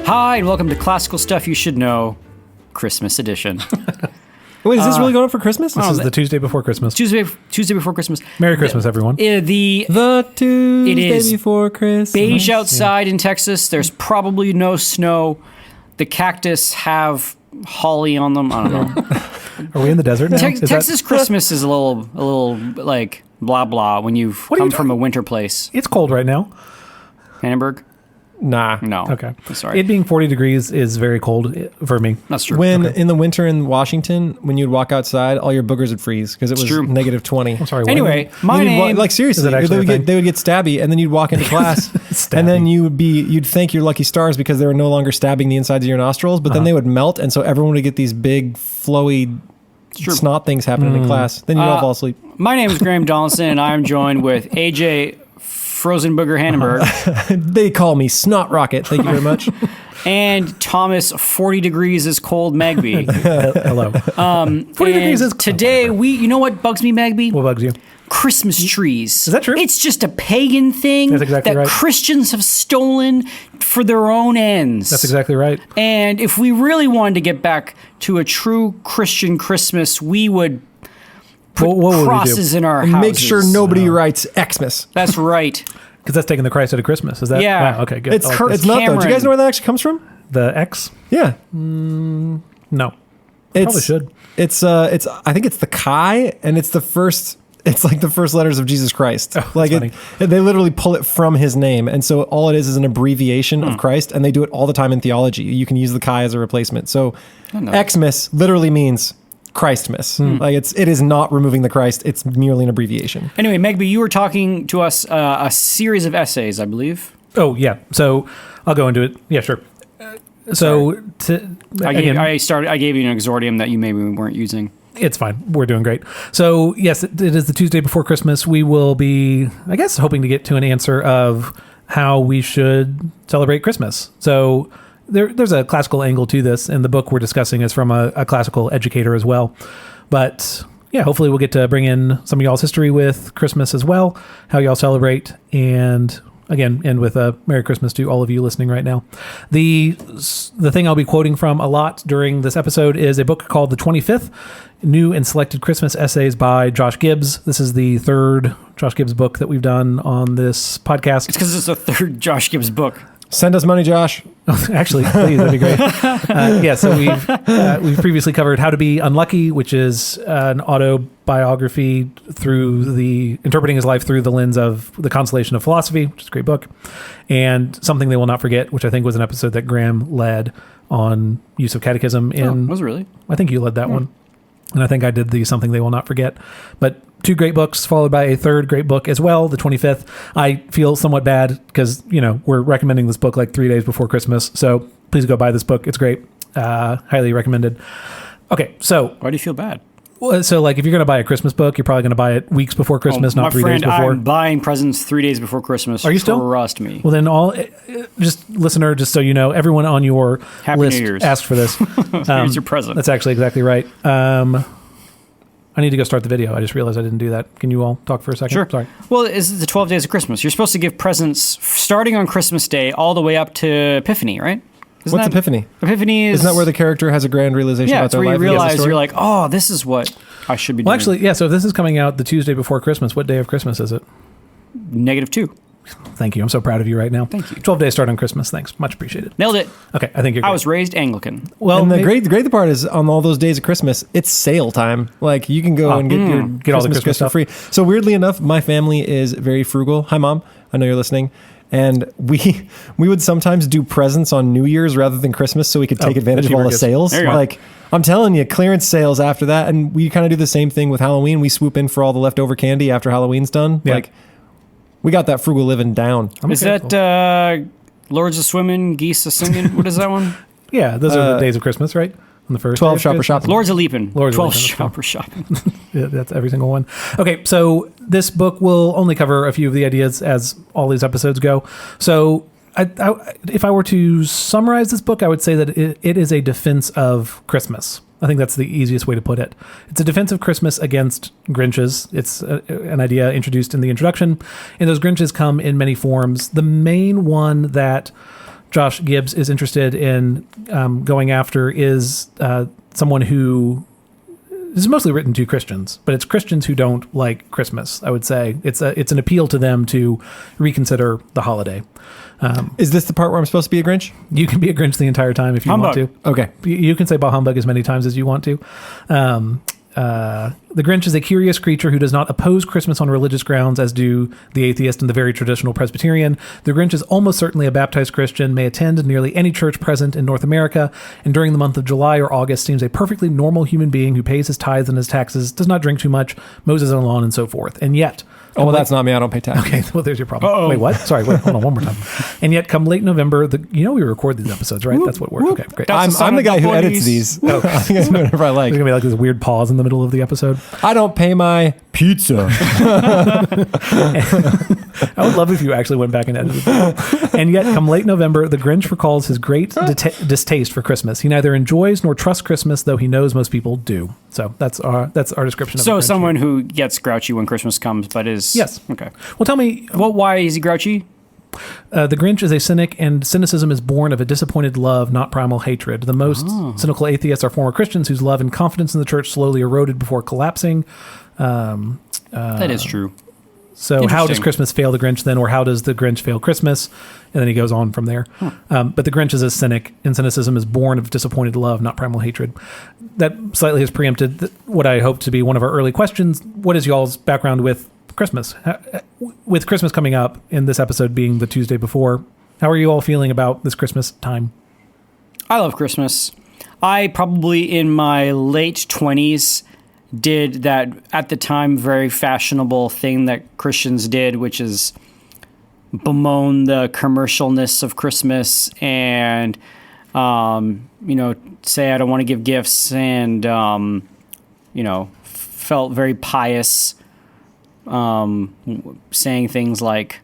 Hi, and welcome to Classical Stuff You Should Know, Christmas edition. Wait, is this really going up for Christmas? This is the Tuesday before Christmas. Tuesday before Christmas. Merry Christmas, everyone. The Tuesday before Christmas. beige outside in Texas. There's probably no snow. The cactus have holly on them. I don't know. Are we in the desert now? Texas Christmas is a little like blah blah when you've come from a winter place. It's cold right now. Hamburg? Nah. No. Okay. Sorry. It being 40 degrees is very cold for me. That's true. When in the winter in Washington, when you'd walk outside, all your boogers would freeze because it was true. negative 20. I'm sorry. Anyway, my name... Like seriously, Is it actually they would get stabby, and then you'd walk into class, and then you'd thank your lucky stars because they were no longer stabbing the insides of your nostrils, but then they would melt, and so everyone would get these big flowy snot things happening in class. Then you'd all fall asleep. My name is Graham Donaldson, and I'm joined with AJ Frozen Booger Hannenberg. They call me Snot Rocket. Thank you very much. And Thomas 40 Degrees is Cold Magby. Hello. 40 degrees is cold. Today, you know what bugs me, Magby? What bugs you? Christmas trees. Is that true? It's just a pagan thing That's exactly that right. Christians have stolen for their own ends. That's exactly right. And if we really wanted to get back to a true Christian Christmas, we would put What would we do? crosses in our houses. Make sure nobody writes Xmas. That's right. Because that's taking the Christ out of Christmas. Is that? Yeah. Wow, okay, good. It's I like it's this. not though. Do you guys know where that actually comes from? The X? Yeah, No. it's Probably should. It's I think it's the Chi, and it's the first. It's like the first letters of Jesus Christ. Like funny. they literally pull it from his name, and so all it is an abbreviation of Christ, and they do it all the time in theology. You can use the Chi as a replacement. So Xmas literally means Christmas. Like it is not removing the Christ. It's merely an abbreviation. Anyway, Megby, you were talking to us a series of essays, I believe. Oh, yeah. So I'll go into it. Yeah, sure. So I gave you an exordium that you maybe weren't using. It's fine. We're doing great. So, yes, it is the Tuesday before Christmas. We will be, I guess, hoping to get to an answer of how we should celebrate Christmas. So there's a classical angle to this, and the book we're discussing is from a classical educator as well. But, yeah, hopefully we'll get to bring in some of y'all's history with Christmas as well, how y'all celebrate, and again, end with a Merry Christmas to all of you listening right now. The thing I'll be quoting from a lot during this episode is a book called The 25th, New and Selected Christmas Essays by Josh Gibbs. This is the third Josh Gibbs book that we've done on this podcast. It's because it's the third Josh Gibbs book. Send us money, Josh. Actually, please, that'd be great. So we've previously covered How to Be Unlucky, which is an autobiography through interpreting his life through the lens of the consolation of philosophy, which is a great book, and Something They Will Not Forget, which I think was an episode that Graham led on use of catechism. Was it really? I think you led that one. And I think I did the Something They Will Not Forget. But two great books, followed by a third great book as well, the 25th. I feel somewhat bad because, we're recommending this book like 3 days before Christmas. So please go buy this book. It's great. Highly recommended. Okay, so... Why do you feel bad? So, like, if you're going to buy a Christmas book, you're probably going to buy it weeks before Christmas, not 3 days before. I'm buying presents 3 days before Christmas. Are you still? Trust me. Well, then just so you know, everyone on your Happy list New Year's. asked for this. Here's your present. That's actually exactly right. I need to go start the video. I just realized I didn't do that. Can you all talk for a second? Sure. Sorry. Well, it's the 12 days of Christmas. You're supposed to give presents starting on Christmas Day all the way up to Epiphany, right? What's Epiphany? Epiphany is... Isn't that where the character has a grand realization about it's their where life? you realize you're like, oh, this is what I should be doing. Well, actually, yeah, so if this is coming out the Tuesday before Christmas, what day of Christmas is it? -2. Thank you. I'm so proud of you right now. Thank you. 12 days start on Christmas. Thanks. Much appreciated. Nailed it. Okay, I think you're great. I was raised Anglican. Well, and the great part is on all those days of Christmas, it's sale time. Like you can go and get your get all the Christmas gifts for stuff free. So weirdly enough, my family is very frugal. Hi, Mom. I know you're listening. And we would sometimes do presents on New Year's rather than Christmas so we could take advantage of all the sales. Like, I'm telling you, clearance sales after that. And we kind of do the same thing with Halloween. We swoop in for all the leftover candy after Halloween's done. Yeah. Like, we got that frugal living down. Is that Lords of Swimming, Geese of Singing? What is that one? Yeah, those are the days of Christmas, right? On the first 12 shopper shopping. Lords of Leaping. 12 shopper shopping. Yeah, that's every single one. Okay, so this book will only cover a few of the ideas as all these episodes go. So if I were to summarize this book, I would say that it is a defense of Christmas. I think that's the easiest way to put it. It's a defense of Christmas against Grinches. It's an idea introduced in the introduction, and those Grinches come in many forms. The main one that Josh Gibbs is interested in going after is someone who this is mostly written to Christians, but it's Christians who don't like Christmas. I would say it's an appeal to them to reconsider the holiday. Is this the part where I'm supposed to be a Grinch? You can be a Grinch the entire time if you want to. Okay. You can say bah humbug as many times as you want to. The Grinch is a curious creature who does not oppose Christmas on religious grounds, as do the atheist and the very traditional Presbyterian. The Grinch is almost certainly a baptized Christian, may attend nearly any church present in North America, and during the month of July or August seems a perfectly normal human being who pays his tithes and his taxes, does not drink too much, mows his own lawn, and so forth. And yet... Oh, well, that's not me. I don't pay taxes. Okay, well, there's your problem. Uh-oh. Wait, what? Sorry, wait, hold on one more time. And yet, come late November, we record these episodes, right? That's what works. Okay, great. I'm the guy who edits these. I think I do whatever I like. There's going to be like this weird pause in the middle of the episode. I don't pay my pizza. I would love if you actually went back and edited that. And yet, come late November, the Grinch recalls his great distaste for Christmas. He neither enjoys nor trusts Christmas, though he knows most people do. So that's our description of So the Grinch someone here. who gets grouchy when Christmas comes, but is... Yes. Okay. Well, tell me... Well, why is he grouchy? The Grinch is a cynic, and cynicism is born of a disappointed love, not primal hatred. The most cynical atheists are former Christians whose love and confidence in the church slowly eroded before collapsing. That is true. So how does Christmas fail the Grinch then, or how does the Grinch fail Christmas? And then he goes on from there. But the Grinch is a cynic, and cynicism is born of disappointed love, not primal hatred. That slightly has preempted what I hope to be one of our early questions. What is y'all's background with Christmas? With Christmas coming up, in this episode being the Tuesday before, how are you all feeling about this Christmas time? I love Christmas. I probably in my late 20s did that at the time very fashionable thing that Christians did, which is bemoan the commercialness of Christmas and, say I don't want to give gifts and, felt very pious, saying things like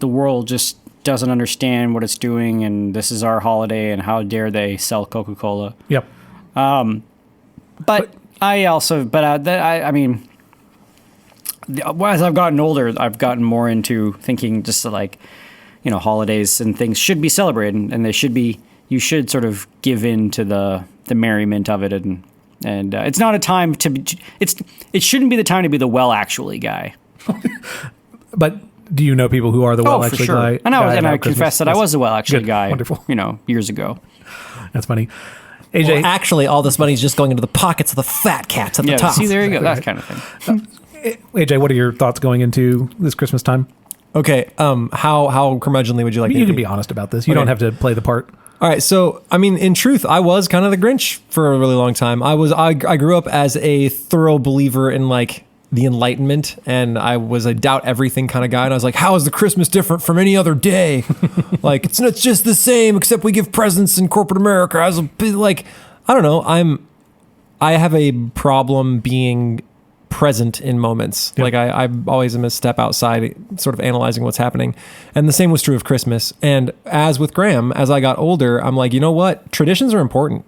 the world just doesn't understand what it's doing and this is our holiday and how dare they sell Coca-Cola. Yep. But as I've gotten older, I've gotten more into thinking just that, holidays and things should be celebrated and you should sort of give in to the merriment of it. And it's not a time it shouldn't be the time to be the well actually guy. But do you know people who are the well actually guy? And I confess that I was the well actually guy, wonderful. Years ago. That's funny. AJ, well, actually, all this money's just going into the pockets of the fat cats at the top. See, there you go. That kind of thing. AJ, what are your thoughts going into this Christmas time? Okay. How curmudgeonly would you like? You can be honest about this. You don't have to play the part. All right. So, in truth, I was kind of the Grinch for a really long time. I grew up as a thorough believer in the Enlightenment, and I was a doubt everything kind of guy. And I was like, how is the Christmas different from any other day? It's not just the same, except we give presents in corporate America. I was I don't know. I have a problem being present in moments. Yep. I always am a step outside, sort of analyzing what's happening. And the same was true of Christmas. And as with Graham, as I got older, I'm like, you know what? Traditions are important.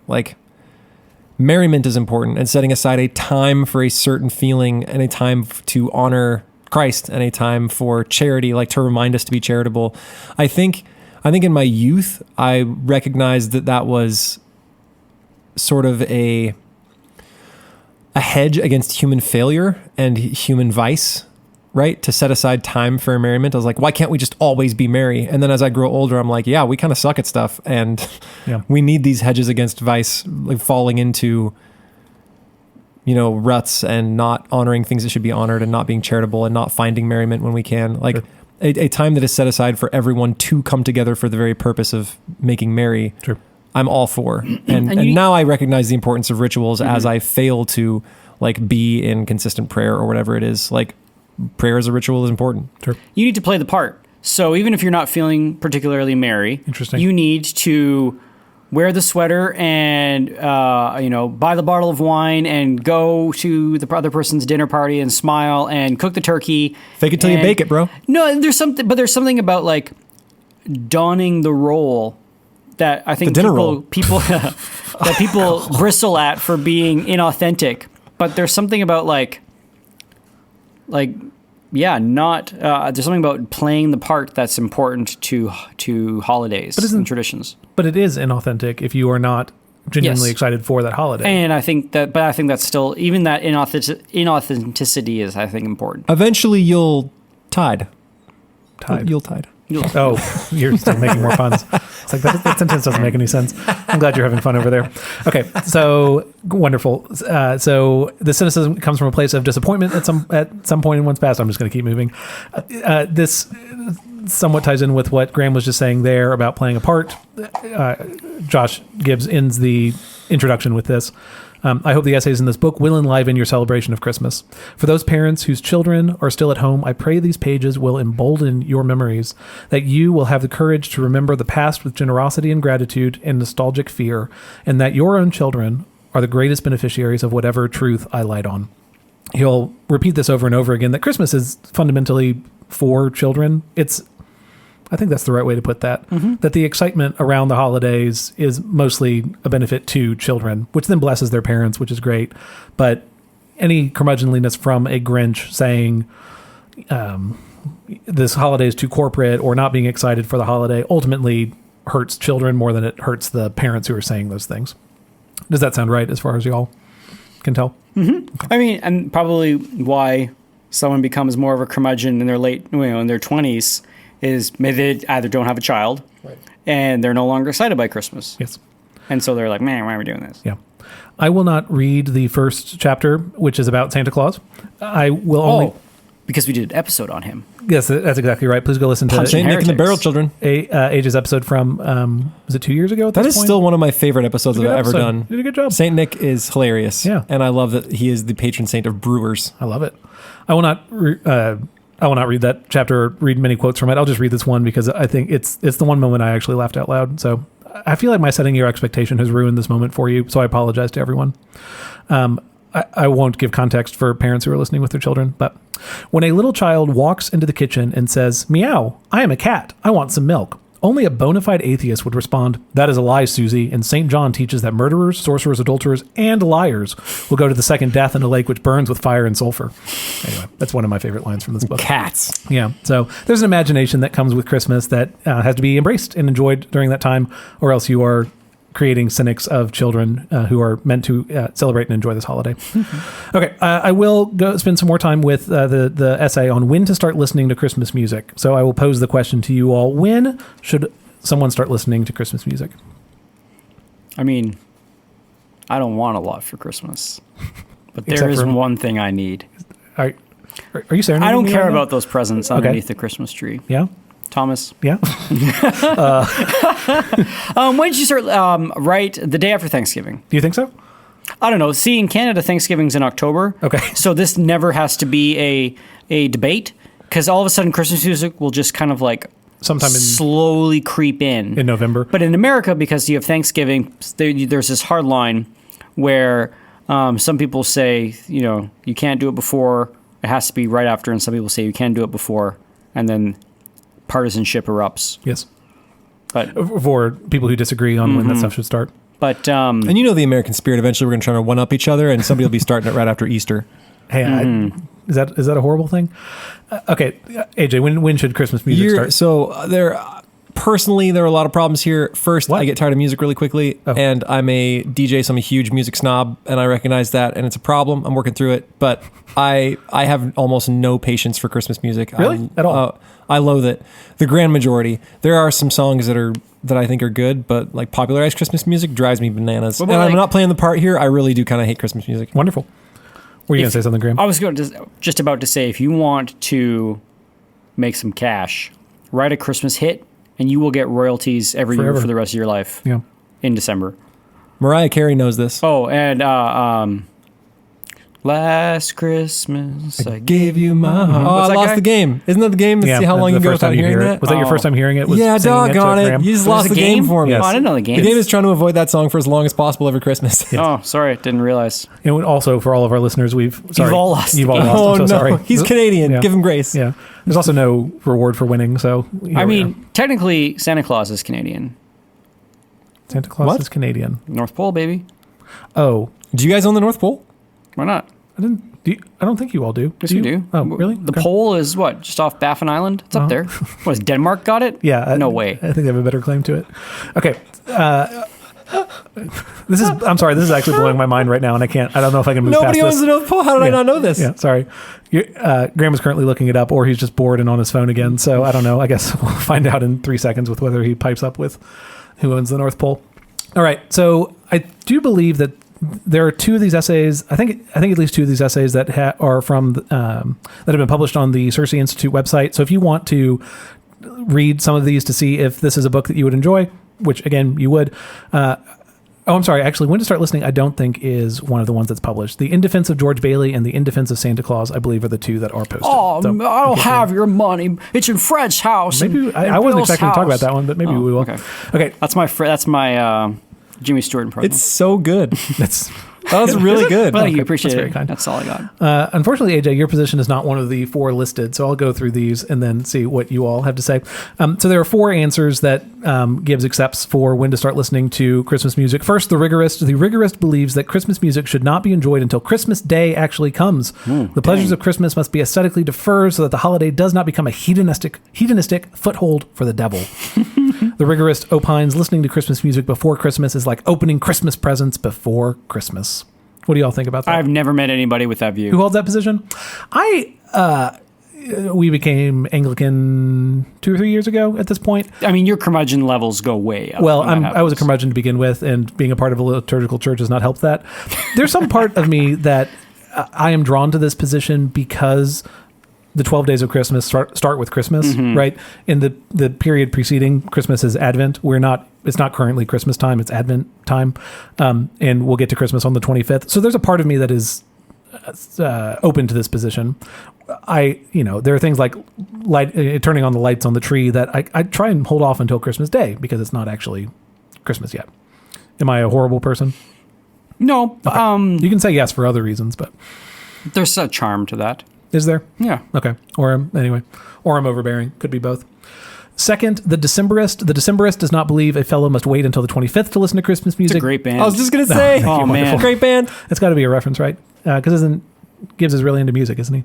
Merriment is important, and setting aside a time for a certain feeling and a time to honor Christ and a time for charity, to remind us to be charitable. I think in my youth, I recognized that was sort of a hedge against human failure and human vice, right? To set aside time for merriment. I was like, why can't we just always be merry? And then as I grow older, I'm like, yeah, we kind of suck at stuff. And we need these hedges against vice, falling into, ruts and not honoring things that should be honored and not being charitable and not finding merriment when we can. Sure. A time that is set aside for everyone to come together for the very purpose of making merry. Sure. I'm all for. And now I recognize the importance of rituals as I fail to be in consistent prayer or whatever it is. Prayer as a ritual is important. Sure. You need to play the part. So even if you're not feeling particularly merry, you need to wear the sweater and buy the bottle of wine and go to the other person's dinner party and smile and cook the turkey. Fake it till you bake it, bro. No, there's something about donning the role that I think people that people bristle at for being inauthentic. But there's something about not there's something about playing the part that's important to holidays and traditions. But it is inauthentic if you are not genuinely excited for that holiday. And I think that's still, even that inauthenticity is, I think, important. Eventually you'll tide. You'll tide. Oh, you're still making more puns. It's like that sentence doesn't make any sense. I'm glad you're having fun over there. Okay, so wonderful. So the cynicism comes from a place of disappointment at some point in one's past. I'm just going to keep moving. This somewhat ties in with what Graham was just saying there about playing a part. Josh Gibbs ends the introduction with this. I hope the essays in this book will enliven your celebration of Christmas. For those parents whose children are still at home, I pray these pages will embolden your memories, that you will have the courage to remember the past with generosity and gratitude and nostalgic fear, and that your own children are the greatest beneficiaries of whatever truth I light on. He'll repeat this over and over again, that Christmas is fundamentally for children. I think that's the right way to put that. Mm-hmm. That the excitement around the holidays is mostly a benefit to children, which then blesses their parents, which is great. But any curmudgeonliness from a Grinch saying this holiday is too corporate or not being excited for the holiday ultimately hurts children more than it hurts the parents who are saying those things. Does that sound right as far as y'all can tell? Mm-hmm. Okay. I mean, and probably why someone becomes more of a curmudgeon in their in their 20s is maybe they either don't have a child, right, and they're no longer excited by Christmas. Yes. And so they're like, man, why are we doing this? Yeah. I will not read the first chapter, which is about Santa Claus. I will only... because we did an episode on him. Yes, that's exactly right. Please go listen to Saint Nick and the Barrel Children. Age's episode from, was it 2 years ago at this point? That is still one of my favorite episodes I've ever done. You did a good job. Saint Nick is hilarious. Yeah. And I love that he is the patron saint of brewers. I love it. I will not read that chapter or read many quotes from it. I'll just read this one because I think it's the one moment I actually laughed out loud. So I feel like my setting your expectation has ruined this moment for you. So I apologize to everyone. I won't give context for parents who are listening with their children, but when a little child walks into the kitchen and says, "Meow, I am a cat. I want some milk," only a bona fide atheist would respond, "That is a lie, Susie, and St. John teaches that murderers, sorcerers, adulterers, and liars will go to the second death in a lake which burns with fire and sulfur." Anyway, that's one of my favorite lines from this book. Cats. Yeah, so there's an imagination that comes with Christmas that has to be embraced and enjoyed during that time, or else you are creating cynics of children who are meant to celebrate and enjoy this holiday. Mm-hmm. Okay, I will go spend some more time with the essay on when to start listening to Christmas music. So I will pose the question to you all. When should someone start listening to Christmas music? I mean, I don't want a lot for Christmas, but there is one thing I need. Are you saying? I don't care about those presents underneath the Christmas tree. Yeah? Thomas? Yeah? When did you start right the day after Thanksgiving? Do you think so? I don't know. See, in Canada, Thanksgiving's in October. Okay. So this never has to be a debate, because all of a sudden Christmas music will just kind of like slowly creep in November. But in America, because you have Thanksgiving, there's this hard line where some people say, you can't do it before. It has to be right after. And some people say you can do it before. And then partisanship erupts. Yes. But for people who disagree on when that stuff should start. But and the American spirit, eventually we're going to try to one up each other and somebody will be starting it right after Easter. Hey, is that a horrible thing? Okay, AJ, when should Christmas music start? So personally, there are a lot of problems here. First, I get tired of music really quickly, and I'm a DJ, so I'm a huge music snob, and I recognize that, and it's a problem. I'm working through it, but I have almost no patience for Christmas music. Really? At all? I loathe it. The grand majority. There are some songs that I think are good, but like popularized Christmas music drives me bananas. And I'm not playing the part here. I really do kind of hate Christmas music. Wonderful. Were you going to say something, Graham? I was just about to say, if you want to make some cash, write a Christmas hit, and you will get royalties every year for the rest of your life. Yeah. In December. Mariah Carey knows this. Oh, and last Christmas I gave you my heart. Oh, I lost the game. Isn't that the game? Yeah, see how long you go without hearing that? Was that your first time hearing it? Yeah, doggone it. You just lost the game for me. Yes. Oh, I didn't know the game. The game is trying to avoid that song for as long as possible every Christmas. Yes. Oh, sorry. Didn't realize. And also, for all of our listeners, you've all lost. Oh, I'm so sorry. He's Canadian. Yeah. Give him grace. Yeah. There's also no reward for winning, so... I mean, technically, Santa Claus is Canadian. Santa Claus is Canadian. North Pole, baby. Oh. Do you guys own the North Pole? Why not? I don't think you all do. Yes, we do. Oh, really? The pole is what? Just off Baffin Island? It's up there. What, has Denmark got it? Yeah. No way. I think they have a better claim to it. Okay. I'm sorry. This is actually blowing my mind right now, and I don't know if I can move Nobody past owns the North Pole. How did I not know this? Yeah, sorry. Graham is currently looking it up, or he's just bored and on his phone again. So I don't know. I guess we'll find out in 3 seconds with whether he pipes up with who owns the North Pole. All right. So I do believe that there are 2 of these essays. I think at least 2 of these essays that are from that have been published on the Circe Institute website. So if you want to read some of these to see if this is a book that you would enjoy, which again you would. I'm sorry. Actually, When to Start Listening, I don't think is one of the ones that's published. The In Defense of George Bailey and The In Defense of Santa Claus, I believe, are the 2 that are posted. Oh, so, I don't have your money. It's in Fred's house. Maybe I wasn't expecting to talk about that one, but maybe we will. Okay. That's my Jimmy Stewart impression. It's so good. That was really good. Well, you appreciate very it. Kind. That's all I got. Unfortunately, AJ, your position is not one of the 4 listed, so I'll go through these and then see what you all have to say. So there are 4 answers that Gibbs accepts for when to start listening to Christmas music. First, the rigorist. The rigorist believes that Christmas music should not be enjoyed until Christmas Day actually comes. The pleasures of Christmas must be aesthetically deferred so that the holiday does not become a hedonistic foothold for the devil. The rigorist opines listening to Christmas music before Christmas is like opening Christmas presents before Christmas. What do y'all think about that? I've never met anybody with that view. Who holds that position? We became Anglican 2 or 3 years ago at this point. I mean, your curmudgeon levels go way up. Well, I was a curmudgeon to begin with, and being a part of a liturgical church has not helped that. There's some part of me that I am drawn to this position because the 12 days of Christmas start with Christmas, right? In the period preceding Christmas is Advent. It's not currently Christmas time, it's Advent time. And we'll get to Christmas on the 25th. So there's a part of me that is open to this position. There are things like turning on the lights on the tree that I try and hold off until Christmas Day because it's not actually Christmas yet. Am I a horrible person? No. Okay. You can say yes for other reasons, but there's a charm to that. Is there? Yeah. Okay. Or I'm overbearing. Could be both. Second, the Decemberist. The Decemberist does not believe a fellow must wait until the 25th to listen to Christmas music. It's a great band. I was just going to say. Oh, man. Great band. It's got to be a reference, right? Because Gibbs is really into music, isn't he?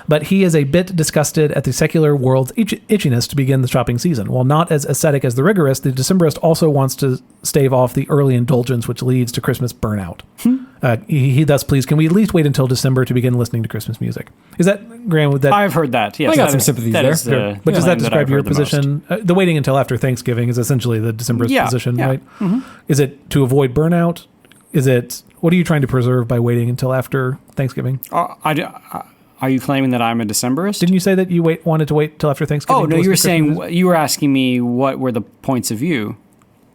But he is a bit disgusted at the secular world's itchiness to begin the shopping season. While not as ascetic as the rigorist, the Decemberist also wants to stave off the early indulgence which leads to Christmas burnout. He thus pleads, can we at least wait until December to begin listening to Christmas music? Is that, Graham, with that? I've heard that, yes. I got some sympathies there. But does that describe your position? The waiting until after Thanksgiving is essentially the Decemberist position, right? Mm-hmm. Is it to avoid burnout? What are you trying to preserve by waiting until after Thanksgiving? Are you claiming that I'm a Decemberist? Didn't you say that you wanted to wait till after Thanksgiving? Oh, no, you were asking me what were the points of view.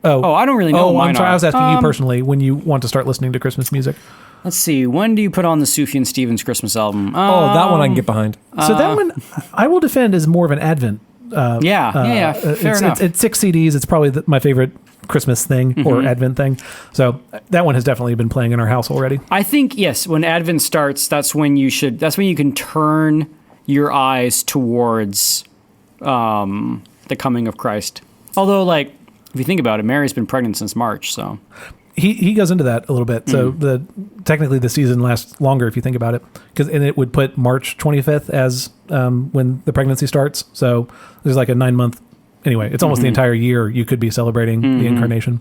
Oh, I don't really know. I'm sorry. I was asking you personally when you want to start listening to Christmas music. Let's see. When do you put on the Sufjan Stevens Christmas album? That one I can get behind. So that one I will defend is more of an Advent. Fair enough. It's 6 CDs. It's probably my favorite Christmas thing or Advent thing. So that one has definitely been playing in our house already. I think, yes, when Advent starts, that's when you can turn your eyes towards the coming of Christ. Although, if you think about it, Mary's been pregnant since March, so. He goes into that a little bit. So technically the season lasts longer if you think about it, and it would put March 25th as when the pregnancy starts. So there's like a 9-month. Anyway, it's almost the entire year you could be celebrating the incarnation.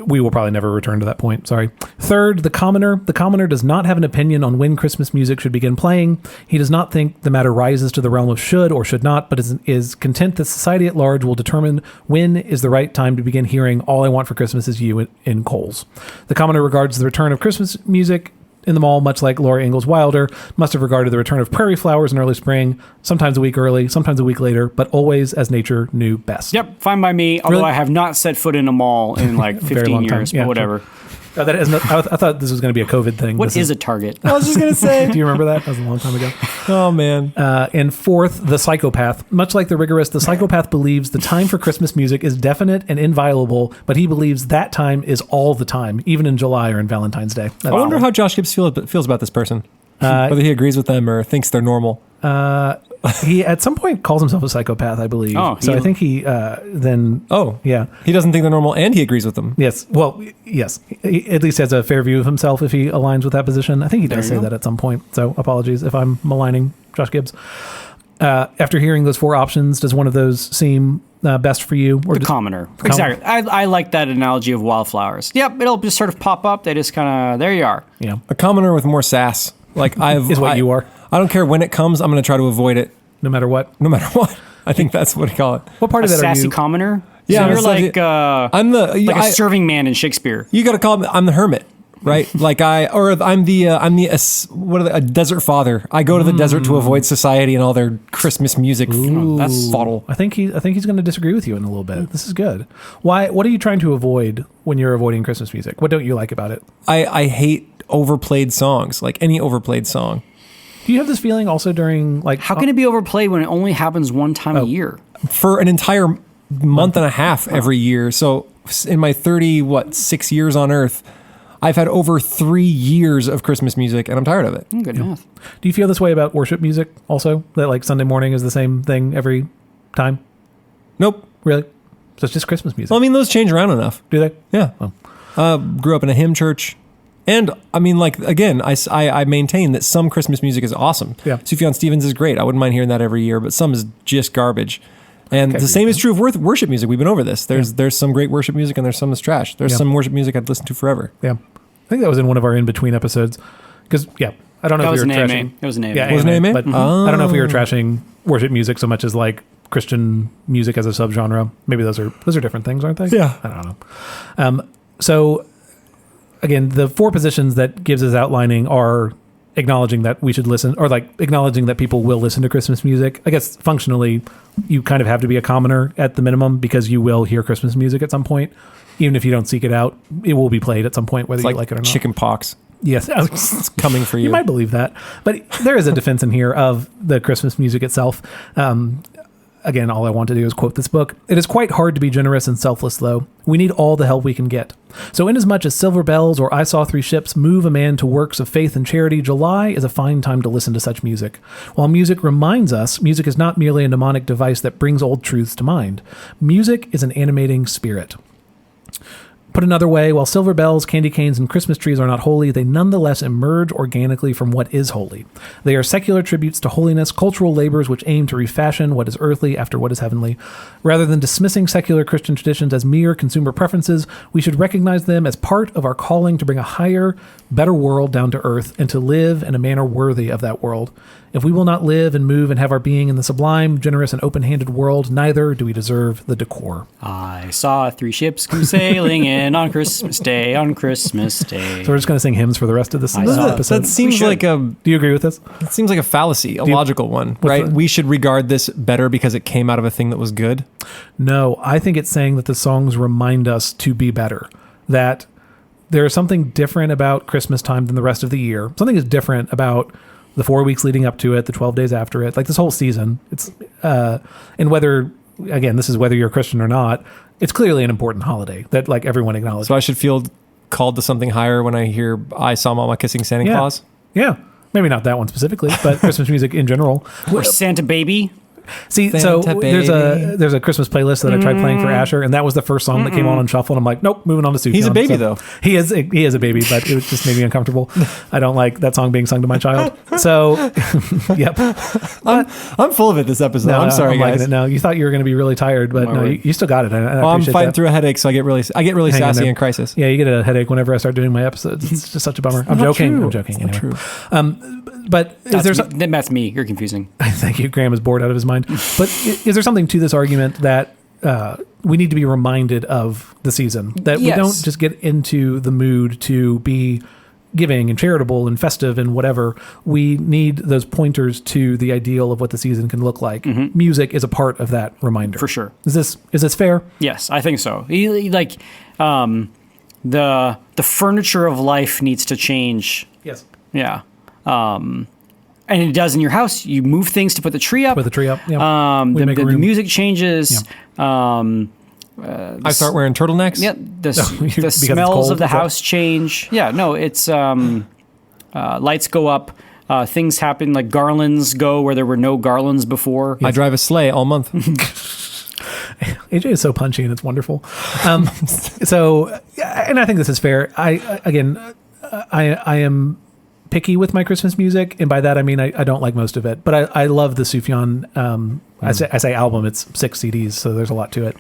We will probably never return to that point. Sorry. Third, the commoner. The commoner does not have an opinion on when Christmas music should begin playing. He does not think the matter rises to the realm of should or should not, but is content that society at large will determine when is the right time to begin hearing All I Want for Christmas Is You in Coles. The commoner regards the return of Christmas music in the mall, much like Laura Ingalls Wilder, must have regarded the return of prairie flowers in early spring, sometimes a week early, sometimes a week later, but always as nature knew best. Yep, fine by me, although I have not set foot in a mall in 15 years, but whatever. I thought this was going to be a COVID thing. What is a Target? I was just going to say. Do you remember that? That was a long time ago. Oh, man. And fourth, the psychopath. Much like the rigorist, the psychopath believes the time for Christmas music is definite and inviolable, but he believes that time is all the time, even in July or in Valentine's Day. I wonder how Josh Gibbs feels about this person. Whether he agrees with them or thinks they're normal. He at some point calls himself a psychopath, I believe. Oh, so I think he then. Oh, yeah. He doesn't think they're normal, and he agrees with them. Yes. Well, yes. He at least has a fair view of himself if he aligns with that position. I think he does say that at some point. So apologies if I'm maligning Josh Gibbs. After hearing those 4 options, does one of those seem best for you? Or the commoner. Exactly. I like that analogy of wildflowers. Yep, it'll just sort of pop up. They just kind of, there you are. Yeah. A commoner with more sass. Like is what you are. I don't care when it comes. I'm going to try to avoid it. No matter what? No matter what. I think that's what you call it. What part of that are you? Sassy commoner? Yeah. So you're like, I'm like a serving man in Shakespeare. You got to call me, I'm the hermit. Right, like I'm a desert father. I go to the desert to avoid society and all their Christmas music. That's bottle. I think he's going to disagree with you in a little bit. This is good. Why? What are you trying to avoid when you're avoiding Christmas music? What don't you like about it? I hate overplayed songs, like any overplayed song. Do you have this feeling also during like? How can it be overplayed when it only happens one time a year? For an entire month and a half every year. So in my 6 years on Earth, I've had over 3 years of Christmas music, and I'm tired of it. Good math. Do you feel this way about worship music also? That like Sunday morning is the same thing every time? Nope. Really? So it's just Christmas music? Well, I mean, those change around enough. Do they? Yeah. Oh. Grew up in a hymn church. And, I mean, like, again, I maintain that some Christmas music is awesome. Yeah. Sufjan Stevens is great. I wouldn't mind hearing that every year, but some is just garbage. And the same is true of worship music. We've been over this. There's some great worship music, and there's some that's trash. There's some worship music I'd listen to forever. Yeah. I think that was in one of our in-between episodes. Because, I don't know if we were trashing. It was an AMA. Yeah, was an AMA? But I don't know if we were trashing worship music so much as like Christian music as a subgenre. Maybe those are different things, aren't they? Yeah. I don't know. So, again, the 4 positions that Gibbs is outlining are acknowledging that we should listen, or like acknowledging that people will listen to Christmas music. I guess functionally, you kind of have to be a commoner at the minimum because you will hear Christmas music at some point. Even if you don't seek it out, it will be played at some point, whether you like it or not. Chicken pox. Yes. It's coming for you. You might believe that. But there is a defense in here of the Christmas music itself. Again, all I want to do is quote this book. It is quite hard to be generous and selfless, though. We need all the help we can get. So inasmuch as Silver Bells or I Saw 3 Ships move a man to works of faith and charity, July is a fine time to listen to such music. While music reminds us, music is not merely a mnemonic device that brings old truths to mind. Music is an animating spirit. Put another way, while silver bells, candy canes, and Christmas trees are not holy, they nonetheless emerge organically from what is holy. They are secular tributes to holiness, cultural labors which aim to refashion what is earthly after what is heavenly. Rather than dismissing secular Christian traditions as mere consumer preferences, we should recognize them as part of our calling to bring a higher, better world down to earth and to live in a manner worthy of that world. If we will not live and move and have our being in the sublime, generous, and open-handed world, neither do we deserve the decor. I saw 3 ships come sailing in on Christmas Day, on Christmas Day. So we're just going to sing hymns for the rest of this episode. That seems like Do you agree with this? It seems like a fallacy, a logical one, right? We should regard this better because it came out of a thing that was good. No, I think it's saying that the songs remind us to be better. That there is something different about Christmas time than the rest of the year. Something is different about the 4 weeks leading up to it, the 12 days after it, like this whole season. It's and whether, again, this is whether you're a Christian or not, it's clearly an important holiday that like everyone acknowledges. So I should feel called to something higher when I hear I Saw Mama Kissing Santa Claus? Yeah. Maybe not that one specifically, but Christmas music in general. Or Santa Baby. See, Santa so Baby. there's a Christmas playlist that I tried playing for Asher, and that was the first song that came on shuffle. And I'm like, nope, moving on to Sufjan. He's a baby, though. He is a baby, but it just made me uncomfortable. I don't like that song being sung to my child. So, yep. I'm full of it this episode. I'm sorry, I'm guys. liking it now. You thought you were going to be really tired, but no, you still got it. I I'm appreciate fighting that. through a headache, so I get really sassy in crisis. Yeah, you get a headache whenever I start doing my episodes. It's just such a bummer. I'm joking. I'm joking. Not Anyway. true. But is there That's me. You're confusing. Thank you. Graham is bored out of his mind. But is there something to this argument that we need to be reminded of the season? That we don't just get into the mood to be giving and charitable and festive and whatever. We need those pointers to the ideal of what the season can look like. Mm-hmm. Music is a part of that reminder. For sure. Is this fair? Yes, I think so. Like the furniture of life needs to change. Yes. Yeah. And it does in your house. You move things to put the tree up. Put the tree up. Yeah. The music changes. Yeah. I start wearing turtlenecks. Yeah. The smells of the house change. Yeah. No, it's lights go up. Things happen, like garlands go where there were no garlands before. I drive a sleigh all month. AJ is so punchy and it's wonderful. So, and I think this is fair. I am picky with my Christmas music, and by that I mean I don't like most of it. But I love the Sufjan. I say album. It's 6 CDs, so there's a lot to it.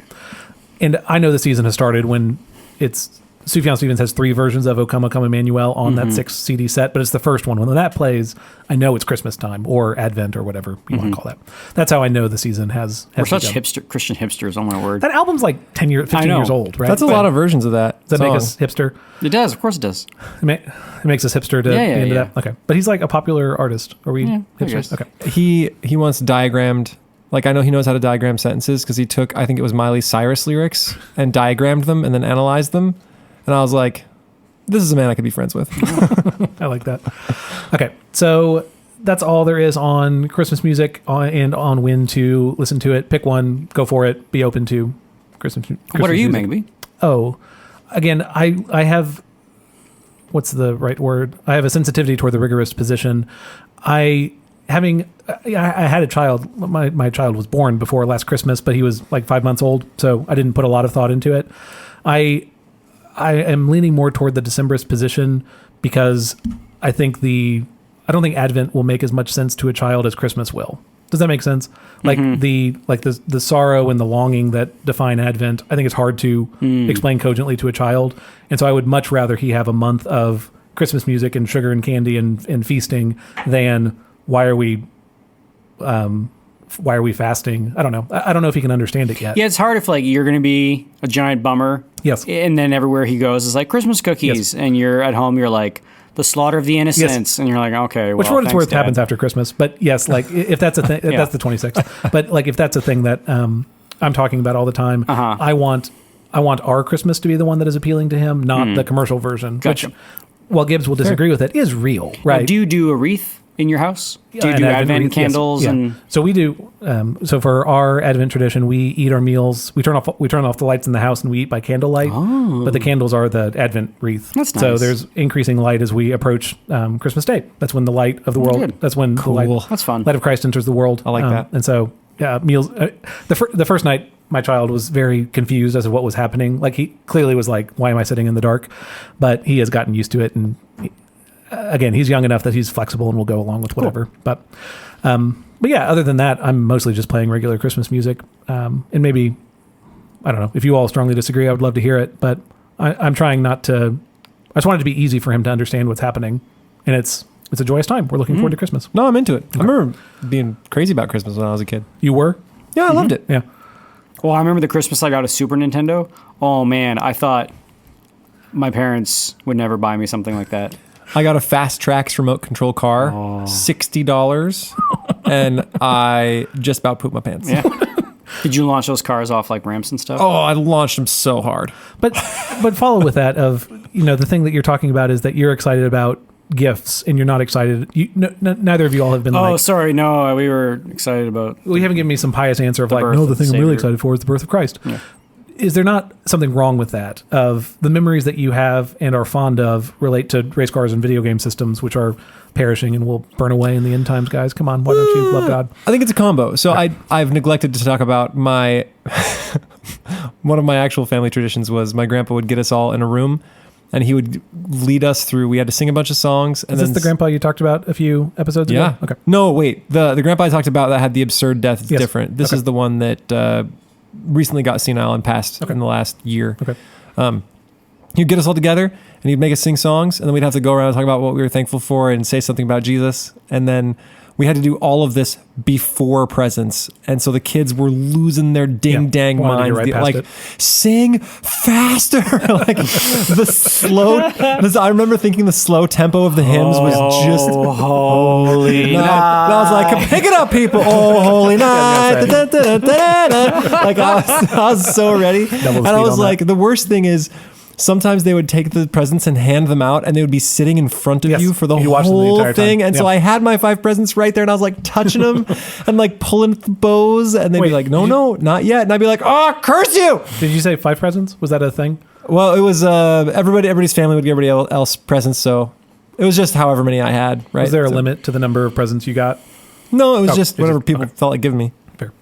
And I know the season has started when it's Sufjan Stevens has 3 versions of "O Come, O Come Emmanuel" on that 6 CD set, but it's the first one. When that plays, I know it's Christmas time or Advent or whatever you want to call that. That's how I know the season has We're such Christian hipsters, oh my word. That album's like 15 years old, right? That's a lot of versions of that. Does that make us hipster? It does, of course it does. It makes us hipster to be into that. Okay, but he's like a popular artist. Are we hipsters? Okay. He once diagrammed. Like, I know he knows how to diagram sentences because he took, I think it was Miley Cyrus lyrics and diagrammed them and then analyzed them. And I was like, this is a man I could be friends with. I like that. Okay, so that's all there is on Christmas music and on when to listen to it. Pick one, go for it, be open to Christmas What are you, music. Megby? Oh, again, I have, what's the right word? I have a sensitivity toward the rigorous position. I had a child. My child was born before last Christmas, but he was like 5 months old, so I didn't put a lot of thought into it. I am leaning more toward the Decemberist position because I don't think Advent will make as much sense to a child as Christmas will. Does that make sense? Like the sorrow and the longing that define Advent, I think it's hard to explain cogently to a child. And so I would much rather he have a month of Christmas music and sugar and candy and feasting than why are we fasting? I don't know. I don't know if he can understand it yet. Yeah, it's hard if like you're going to be a giant bummer. Yes. And then everywhere he goes is like Christmas cookies. Yes. And you're at home, you're like the slaughter of the innocents. Yes. And you're like, okay, well, which for what it's worth Dad. happens after Christmas. But yes, like if that's a thing, that's the 26th. But like if that's a thing that I'm talking about all the time, I want our Christmas to be the one that is appealing to him, not the commercial version. Gotcha. Which, while Gibbs will disagree with it, is real, right? Now, do you do a wreath in your house? Do you do Advent candles? Yes. And so we do. So for our Advent tradition, we eat our meals. We turn off the lights in the house and we eat by candlelight. Oh. But the candles are the Advent wreath. That's nice. So there's increasing light as we approach Christmas Day. That's when the light of the world. Good. That's when the light. That's fun. Light of Christ enters the world. I like that. And so meals. The first night, my child was very confused as to what was happening. Like he clearly was like, "Why am I sitting in the dark?" But he has gotten used to it and. Again, he's young enough that he's flexible and will go along with whatever. Cool. But yeah, other than that, I'm mostly just playing regular Christmas music. And maybe, I don't know, if you all strongly disagree, I would love to hear it. But I'm trying not to, I just want it to be easy for him to understand what's happening. And it's a joyous time. We're looking forward to Christmas. No, I'm into it. Okay. I remember being crazy about Christmas when I was a kid. You were? Yeah, I loved it. Yeah. Well, I remember the Christmas I got a Super Nintendo. Oh man, I thought my parents would never buy me something like that. I got a Fast Tracks remote control car, $60, and I just about pooped my pants. Yeah. Did you launch those cars off like ramps and stuff? Oh, I launched them so hard. But follow with that of, the thing that you're talking about is that you're excited about gifts and you're not excited. Neither of you all have been Oh, sorry. No, we were excited about... Well, you haven't given me some pious answer of like, no, the thing I'm really excited for is the birth of Christ. Yeah. Is there not something wrong with that? Of the memories that you have and are fond of relate to race cars and video game systems, which are perishing and will burn away in the end times, guys. Come on, why don't you love God? I think it's a combo. So right. I've neglected to talk about my... one of my actual family traditions was my grandpa would get us all in a room and he would lead us through. We had to sing a bunch of songs. And is this the grandpa you talked about a few episodes ago? Yeah. Okay. No, wait. The grandpa I talked about that had the absurd death is different. This is the one that... recently got senile and passed in the last year. Okay. He'd get us all together and he'd make us sing songs and then we'd have to go around and talk about what we were thankful for and say something about Jesus. And then we had to do all of this before presents. And so the kids were losing their ding-dang minds. Sing faster. Like the slow... I remember thinking the slow tempo of the hymns was just... holy night. And I was like, pick it up, people. Oh, holy night. Like I was so ready. And I was like, the worst thing is... Sometimes they would take the presents and hand them out, and they would be sitting in front of you for the whole thing. And so I had my 5 presents right there, and I was like touching them and like pulling the bows, and they'd be like, no, not yet. And I'd be like, oh, curse you! Did you say 5 presents? Was that a thing? Well, it was everybody's family would give everybody else presents, so It was just however many I had, right? Was there a limit to the number of presents you got? No, it was just whatever people felt like giving me. Fair.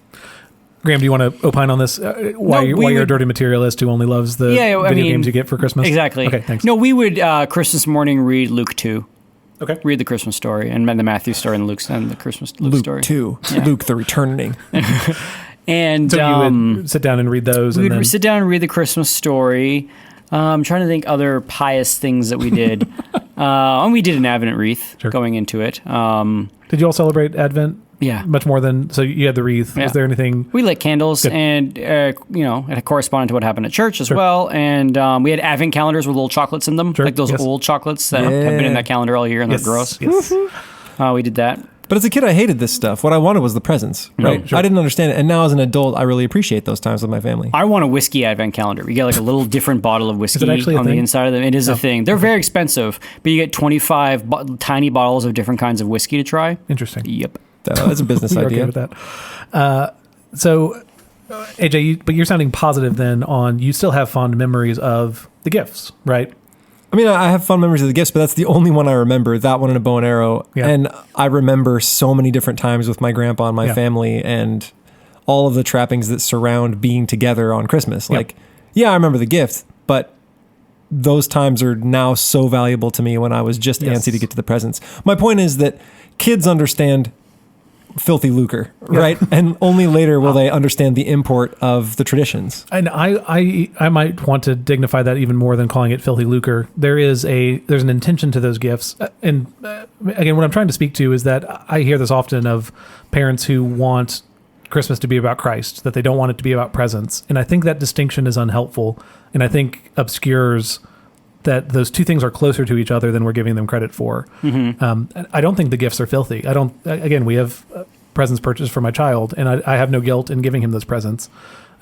Graham, do you want to opine on this? Why you're a dirty materialist who only loves the video games you get for Christmas? Exactly. Okay, thanks. No, we would Christmas morning read Luke 2. Okay. Read the Christmas story and then the Matthew story and Luke story. Luke 2. Yeah. Luke the Returning. And so you would sit down and read those. We would sit down and read the Christmas story. I'm trying to think other pious things that we did. And we did an Advent wreath going into it. Did you all celebrate Advent? Yeah. Much more than, so you had the wreath. Yeah. Was there anything? We lit candles and, it corresponded to what happened at church as well. And we had Advent calendars with little chocolates in them, like those old chocolates that have been in that calendar all year and they're gross. Yes. We did that. But as a kid, I hated this stuff. What I wanted was the presents, right? I didn't understand it. And now as an adult, I really appreciate those times with my family. I want a whiskey Advent calendar. You get like a little different bottle of whiskey on the inside of them. It is a thing. They're very expensive, but you get 25 tiny bottles of different kinds of whiskey to try. Interesting. Yep. That's a business idea. Okay with that. So, AJ, but you're sounding positive then on, you still have fond memories of the gifts, right? I mean, I have fond memories of the gifts, but that's the only one I remember, that one and a bow and arrow. Yeah. And I remember so many different times with my grandpa and my family and all of the trappings that surround being together on Christmas. Like, I remember the gift, but those times are now so valuable to me when I was just antsy to get to the presents. My point is that kids understand filthy lucre, right? And only later will they understand the import of the traditions. And I might want to dignify that even more than calling it filthy lucre. There's an intention to those gifts. And again, what I'm trying to speak to is that I hear this often of parents who want Christmas to be about Christ, that they don't want it to be about presents. And I think that distinction is unhelpful and I think obscures that those two things are closer to each other than we're giving them credit for. Mm-hmm. I don't think the gifts are filthy. Again, we have presents purchased for my child, and I have no guilt in giving him those presents.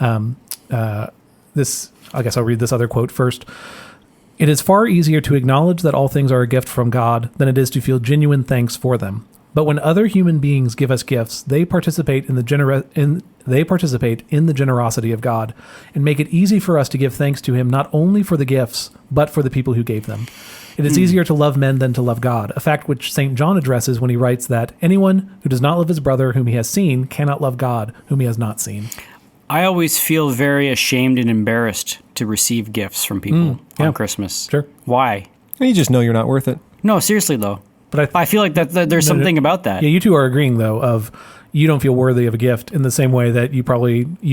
I guess I'll read this other quote first. It is far easier to acknowledge that all things are a gift from God than it is to feel genuine thanks for them. But when other human beings give us gifts, they participate in the generosity of God and make it easy for us to give thanks to him not only for the gifts, but for the people who gave them. It is easier to love men than to love God, a fact which St. John addresses when he writes that anyone who does not love his brother whom he has seen cannot love God whom he has not seen. I always feel very ashamed and embarrassed to receive gifts from people on Christmas. Sure. Why? You just know you're not worth it. No, seriously though. But I feel like that there's something about that. Yeah, you two are agreeing though of you don't feel worthy of a gift in the same way that you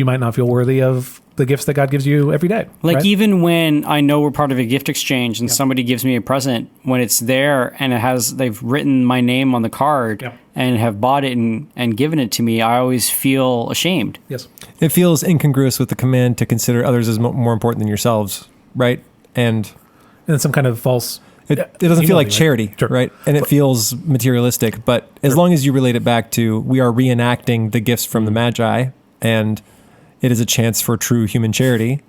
might not feel worthy of the gifts that God gives you every day. Like right? even when I know we're part of a gift exchange and somebody gives me a present, when it's there and they've written my name on the card and have bought it and given it to me, I always feel ashamed. Yes. It feels incongruous with the command to consider others as more important than yourselves, right? And some kind of false... It doesn't feel like charity, right? And it feels materialistic. But as long as you relate it back to, we are reenacting the gifts from the Magi, and it is a chance for true human charity.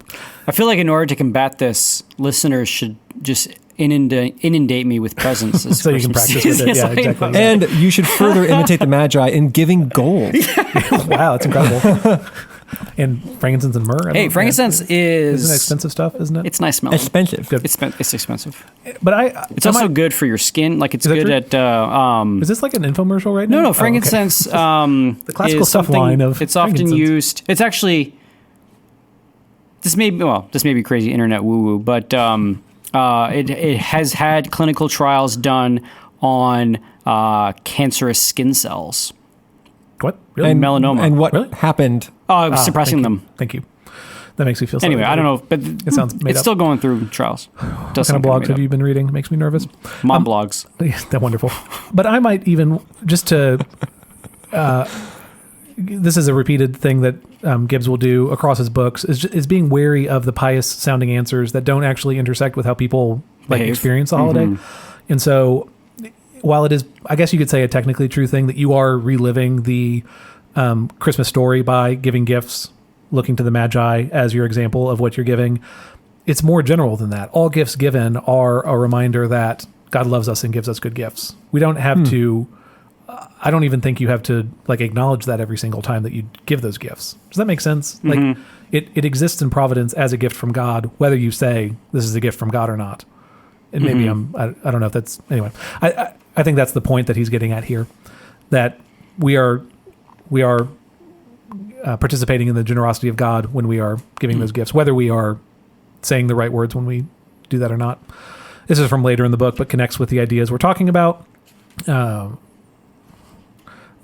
I feel like in order to combat this, listeners should just inundate me with presents. So you can practice with it. Yeah, exactly. And you should further imitate the Magi in giving gold. Wow, that's incredible. And frankincense and myrrh. Hey, frankincense isn't expensive stuff, isn't it? It's nice smelling. Expensive. Good. It's expensive. But it's also good for your skin. Like it's good at. Is this like an infomercial right now? No, frankincense. The classical stuff line of. It's often used. It's actually. This may be crazy internet woo woo, but it has had clinical trials done on cancerous skin cells. What? Really? And melanoma. And what happened? Suppressing them. Thank you. That makes me feel anyway, I don't know, but it sounds made it's up. Still going through trials. What kind of blogs have you been reading? It makes me nervous. Mom blogs. That's wonderful. But I might even, just to... this is a repeated thing that Gibbs will do across his books, is being wary of the pious-sounding answers that don't actually intersect with how people experience the holiday. Mm-hmm. And so... while it is, I guess you could say, a technically true thing that you are reliving the Christmas story by giving gifts, looking to the Magi as your example of what you're giving, it's more general than that. All gifts given are a reminder that God loves us and gives us good gifts. We don't have to, I don't even think you have to acknowledge that every single time that you give those gifts. Does that make sense? Mm-hmm. It exists in providence as a gift from God, whether you say this is a gift from God or not. And maybe I don't know if that's, anyway. I think that's the point that he's getting at here, that we are participating in the generosity of God when we are giving those gifts, whether we are saying the right words when we do that or not. This is from later in the book, but connects with the ideas we're talking about.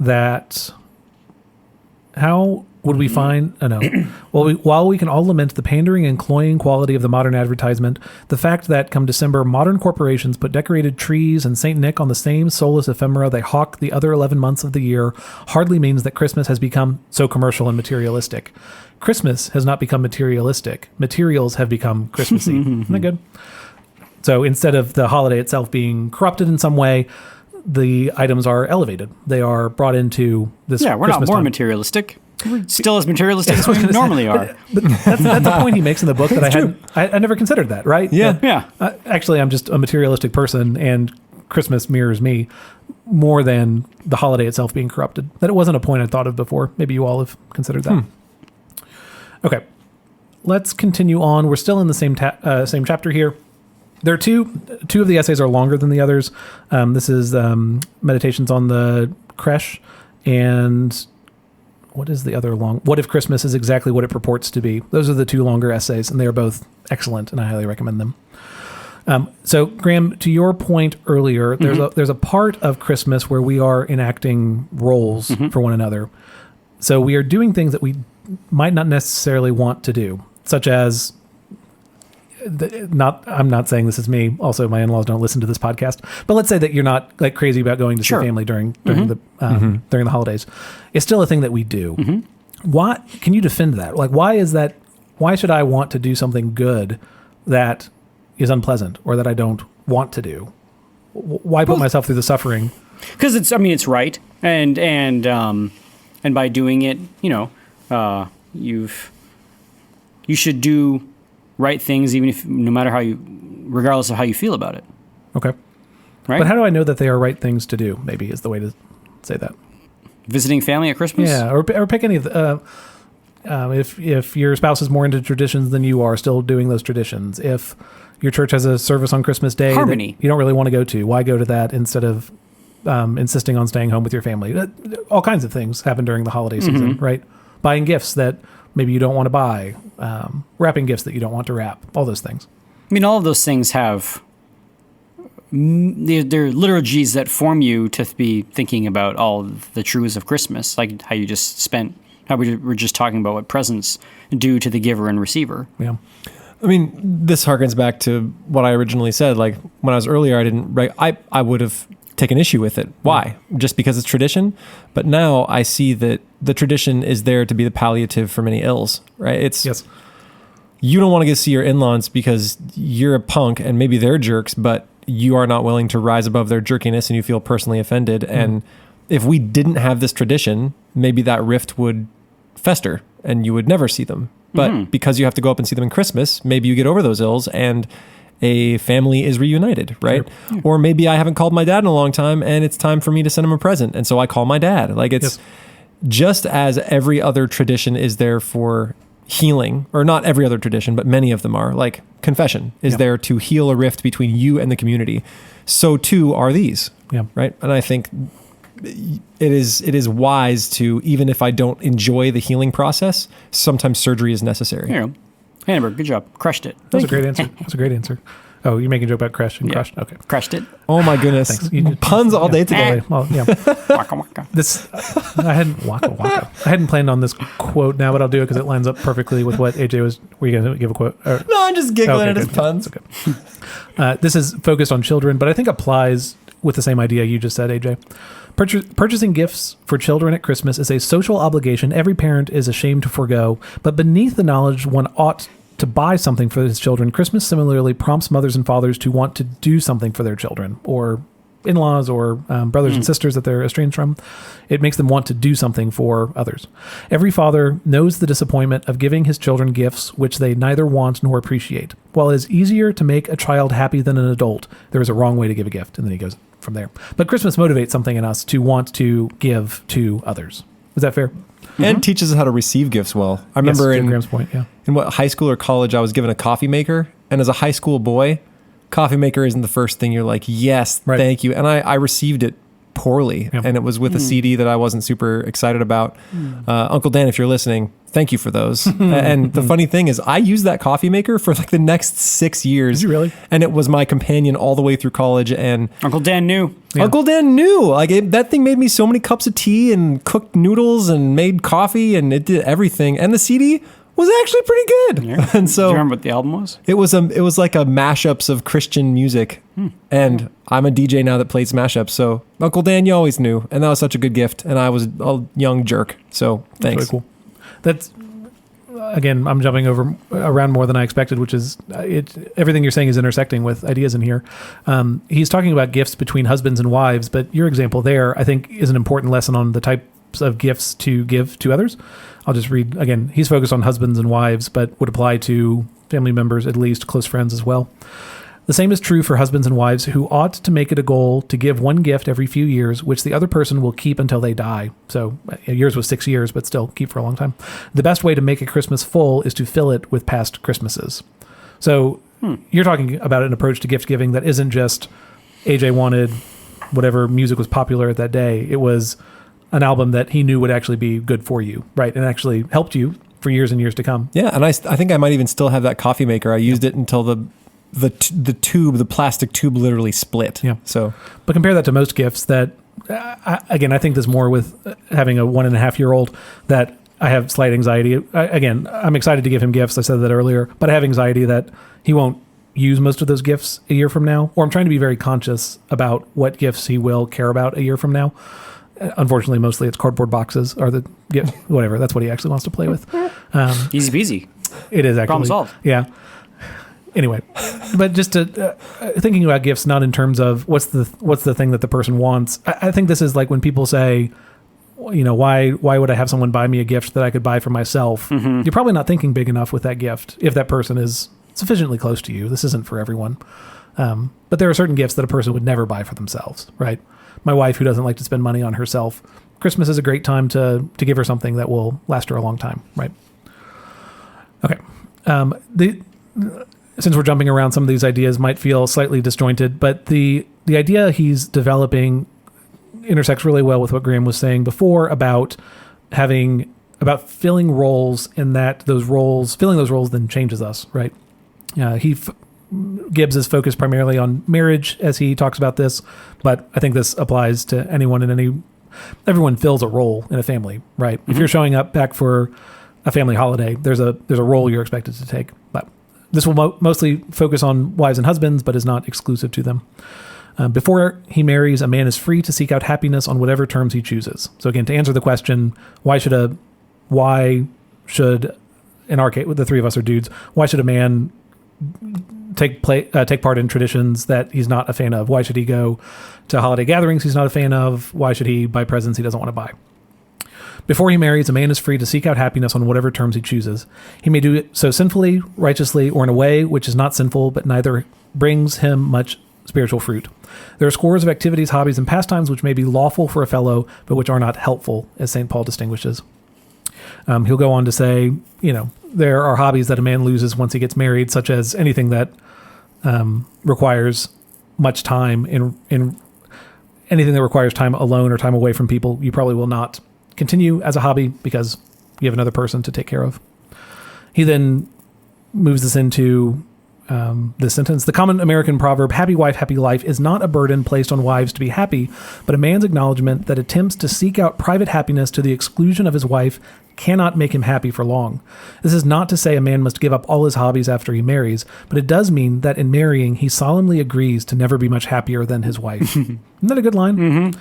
That how would we find? While we can all lament the pandering and cloying quality of the modern advertisement, the fact that come December, modern corporations put decorated trees and Saint Nick on the same soulless ephemera they hawk the other 11 months of the year hardly means that Christmas has become so commercial and materialistic. Christmas has not become materialistic. Materials have become Christmassy. Isn't that good? So instead of the holiday itself being corrupted in some way, the items are elevated. They are brought into this. Yeah, we're Christmas not more time. materialistic. We're still as materialistic as we normally are. But that's a point he makes in the book that I never considered that, right? Yeah. Yeah. Actually, I'm just a materialistic person, and Christmas mirrors me more than the holiday itself being corrupted. That it wasn't a point I thought of before. Maybe you all have considered that. Okay, let's continue on. We're still in the same chapter here. There are two of the essays are longer than the others. This is Meditations on the Creche, and what is the other long? What if Christmas is exactly what it purports to be? Those are the two longer essays, and they are both excellent, and I highly recommend them. So, Graham, to your point earlier, there's a part of Christmas where we are enacting roles for one another. So we are doing things that we might not necessarily want to do, such as I'm not saying this is me. Also, my in-laws don't listen to this podcast. But let's say that you're not like crazy about going to see family during the holidays. It's still a thing that we do. Why can you defend that? Like, why is that? Why should I want to do something good that is unpleasant or that I don't want to do? Why put myself through the suffering? Because it's right, and by doing it, you should do right things, even if regardless of how you feel about it. Okay. Right. But how do I know that they are right things to do? Maybe is the way to say that. Visiting family at Christmas. Yeah, or pick any of the. If your spouse is more into traditions than you are, still doing those traditions. If your church has a service on Christmas Day Harmony. that you don't really want to go to, why go to that instead of insisting on staying home with your family? All kinds of things happen during the holiday season, right? Buying gifts that maybe you don't want to buy, wrapping gifts that you don't want to wrap, all those things. I mean, all of those things have, they're liturgies that form you to be thinking about all the truths of Christmas, like how we were just talking about what presents do to the giver and receiver. Yeah. I mean, this harkens back to what I originally said. Like when I was earlier, I would have taken issue with it. Why? Just because it's tradition? But now I see that the tradition is there to be the palliative for many ills, right? Yes. You don't want to go see your in-laws because you're a punk and maybe they're jerks, but you are not willing to rise above their jerkiness and you feel personally offended. And if we didn't have this tradition, maybe that rift would fester and you would never see them. But because you have to go up and see them in Christmas, maybe you get over those ills and a family is reunited, right? Sure. Or maybe I haven't called my dad in a long time and it's time for me to send him a present. And so I call my dad. Like it's just as every other tradition is there for healing, or not every other tradition, but many of them are, like confession is there to heal a rift between you and the community. So too are these, right? And I think it is wise to, even if I don't enjoy the healing process, sometimes surgery is necessary. There you go. Hamburg, good job. Crushed it. That was a great answer. That's a great answer. Oh, you're making a joke about crash and crushed? Okay. Crushed it. Oh my goodness. Puns all day today. Well, Waka waka. I hadn't planned on this quote now, but I'll do it because it lines up perfectly with what AJ was. Were you going to give a quote? No, I'm just giggling at his puns. Okay. This is focused on children, but I think applies with the same idea you just said, AJ. Purchasing gifts for children at Christmas is a social obligation every parent is ashamed to forego, but beneath the knowledge one ought to buy something for his children, Christmas similarly prompts mothers and fathers to want to do something for their children, or in-laws, or brothers and sisters that they're estranged from. It makes them want to do something for others. Every father knows the disappointment of giving his children gifts which they neither want nor appreciate. While it is easier to make a child happy than an adult, there is a wrong way to give a gift. And then he goes from there. But Christmas motivates something in us to want to give to others. Is that fair? And teaches us how to receive gifts well. I remember in Graham's point, in what high school or college, I was given a coffee maker. And as a high school boy, coffee maker isn't the first thing you're like, yes, thank you. And I received it poorly, and it was with a CD that I wasn't super excited about. Uncle Dan, if you're listening, thank you for those. And the funny thing is, I used that coffee maker for like the next 6 years. Did you really? And it was my companion all the way through college. And Uncle Dan knew. Yeah. Uncle Dan knew. Like that thing made me so many cups of tea and cooked noodles and made coffee, and it did everything. And the CD was actually pretty good. Yeah. And so, do you remember what the album was? It was like a mashups of Christian music. And I'm a DJ now that plays mashups. So Uncle Dan, you always knew, and that was such a good gift. And I was a young jerk. So thanks. That's really cool. That's, again, I'm jumping around more than I expected, which is everything you're saying is intersecting with ideas in here. He's talking about gifts between husbands and wives, but your example there, I think, is an important lesson on the types of gifts to give to others. I'll just read again. He's focused on husbands and wives, but would apply to family members, at least close friends as well. The same is true for husbands and wives who ought to make it a goal to give one gift every few years, which the other person will keep until they die. So yours was 6 years, but still keep for a long time. The best way to make a Christmas full is to fill it with past Christmases. So you're talking about an approach to gift giving that isn't just AJ wanted whatever music was popular at that day. It was an album that he knew would actually be good for you, right? And actually helped you for years and years to come. Yeah, and I think I might even still have that coffee maker. I used it until the plastic tube literally split. Yeah. So, but compare that to most gifts that, I think there's more with having a 1.5-year-old that I have slight anxiety. I'm excited to give him gifts. I said that earlier, but I have anxiety that he won't use most of those gifts a year from now, or I'm trying to be very conscious about what gifts he will care about a year from now. Unfortunately, mostly it's cardboard boxes or the gift, whatever. That's what he actually wants to play with. Easy peasy. It is actually. Problem solved. Yeah. Anyway, but just to thinking about gifts, not in terms of what's the thing that the person wants. I think this is like when people say, why would I have someone buy me a gift that I could buy for myself? Mm-hmm. You're probably not thinking big enough with that gift. If that person is sufficiently close to you, this isn't for everyone. But there are certain gifts that a person would never buy for themselves, right? My wife, who doesn't like to spend money on herself, Christmas is a great time to give her something that will last her a long time, right? Okay. Since we're jumping around, some of these ideas might feel slightly disjointed, but the idea he's developing intersects really well with what Graham was saying before about filling roles, and that filling those roles then changes us, right? Gibbs is focused primarily on marriage as he talks about this, but I think this applies to anyone everyone fills a role in a family, right? Mm-hmm. If you're showing up back for a family holiday, there's a role you're expected to take, but this will mostly focus on wives and husbands, but is not exclusive to them. Before he marries, a man is free to seek out happiness on whatever terms he chooses. So again, to answer the question, why should in our case, the three of us are dudes, why should a man take part in traditions that he's not a fan of? Why should he go to holiday gatherings he's not a fan of? Why should he buy presents he doesn't want to buy? Before he marries, a man is free to seek out happiness on whatever terms he chooses. He may do it so sinfully, righteously, or in a way which is not sinful, but neither brings him much spiritual fruit. There are scores of activities, hobbies, and pastimes which may be lawful for a fellow, but which are not helpful, as St. Paul distinguishes. He'll go on to say, there are hobbies that a man loses once he gets married, such as anything that requires much time. In anything that requires time alone or time away from people, you probably will not continue as a hobby because you have another person to take care of. He then moves this into this sentence. The common American proverb, happy wife, happy life, is not a burden placed on wives to be happy, but a man's acknowledgement that attempts to seek out private happiness to the exclusion of his wife cannot make him happy for long. This is not to say a man must give up all his hobbies after he marries, but it does mean that in marrying, he solemnly agrees to never be much happier than his wife. Isn't that a good line? Mm-hmm.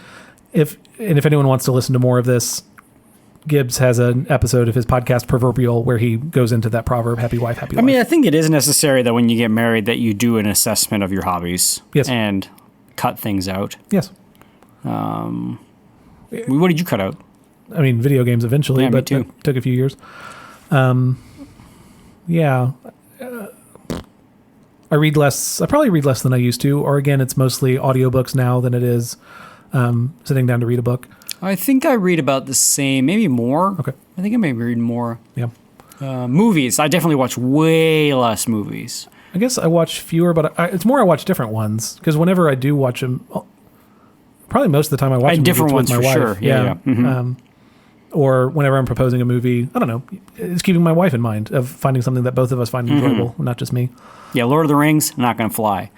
If anyone wants to listen to more of this, Gibbs has an episode of his podcast Proverbial where he goes into that proverb, happy wife, happy life. I mean, I think it is necessary that when you get married that you do an assessment of your hobbies. Yes. And cut things out. Yes. What did you cut out? I mean, video games eventually, yeah, but it took a few years. Yeah. I probably read less than I used to, or again, it's mostly audiobooks now than it is sitting down to read a book. I think I read about the same, maybe more. Okay. I think I may read more. Yeah. Movies. I definitely watch way less movies. I guess I watch fewer, but it's more I watch different ones because whenever I do watch them, probably most of the time I watch them different ones with my for wife. sure. Yeah. Mm-hmm. Or whenever I'm proposing a movie, I don't know, it's keeping my wife in mind of finding something that both of us find enjoyable, not just me. Yeah, Lord of the Rings, not going to fly.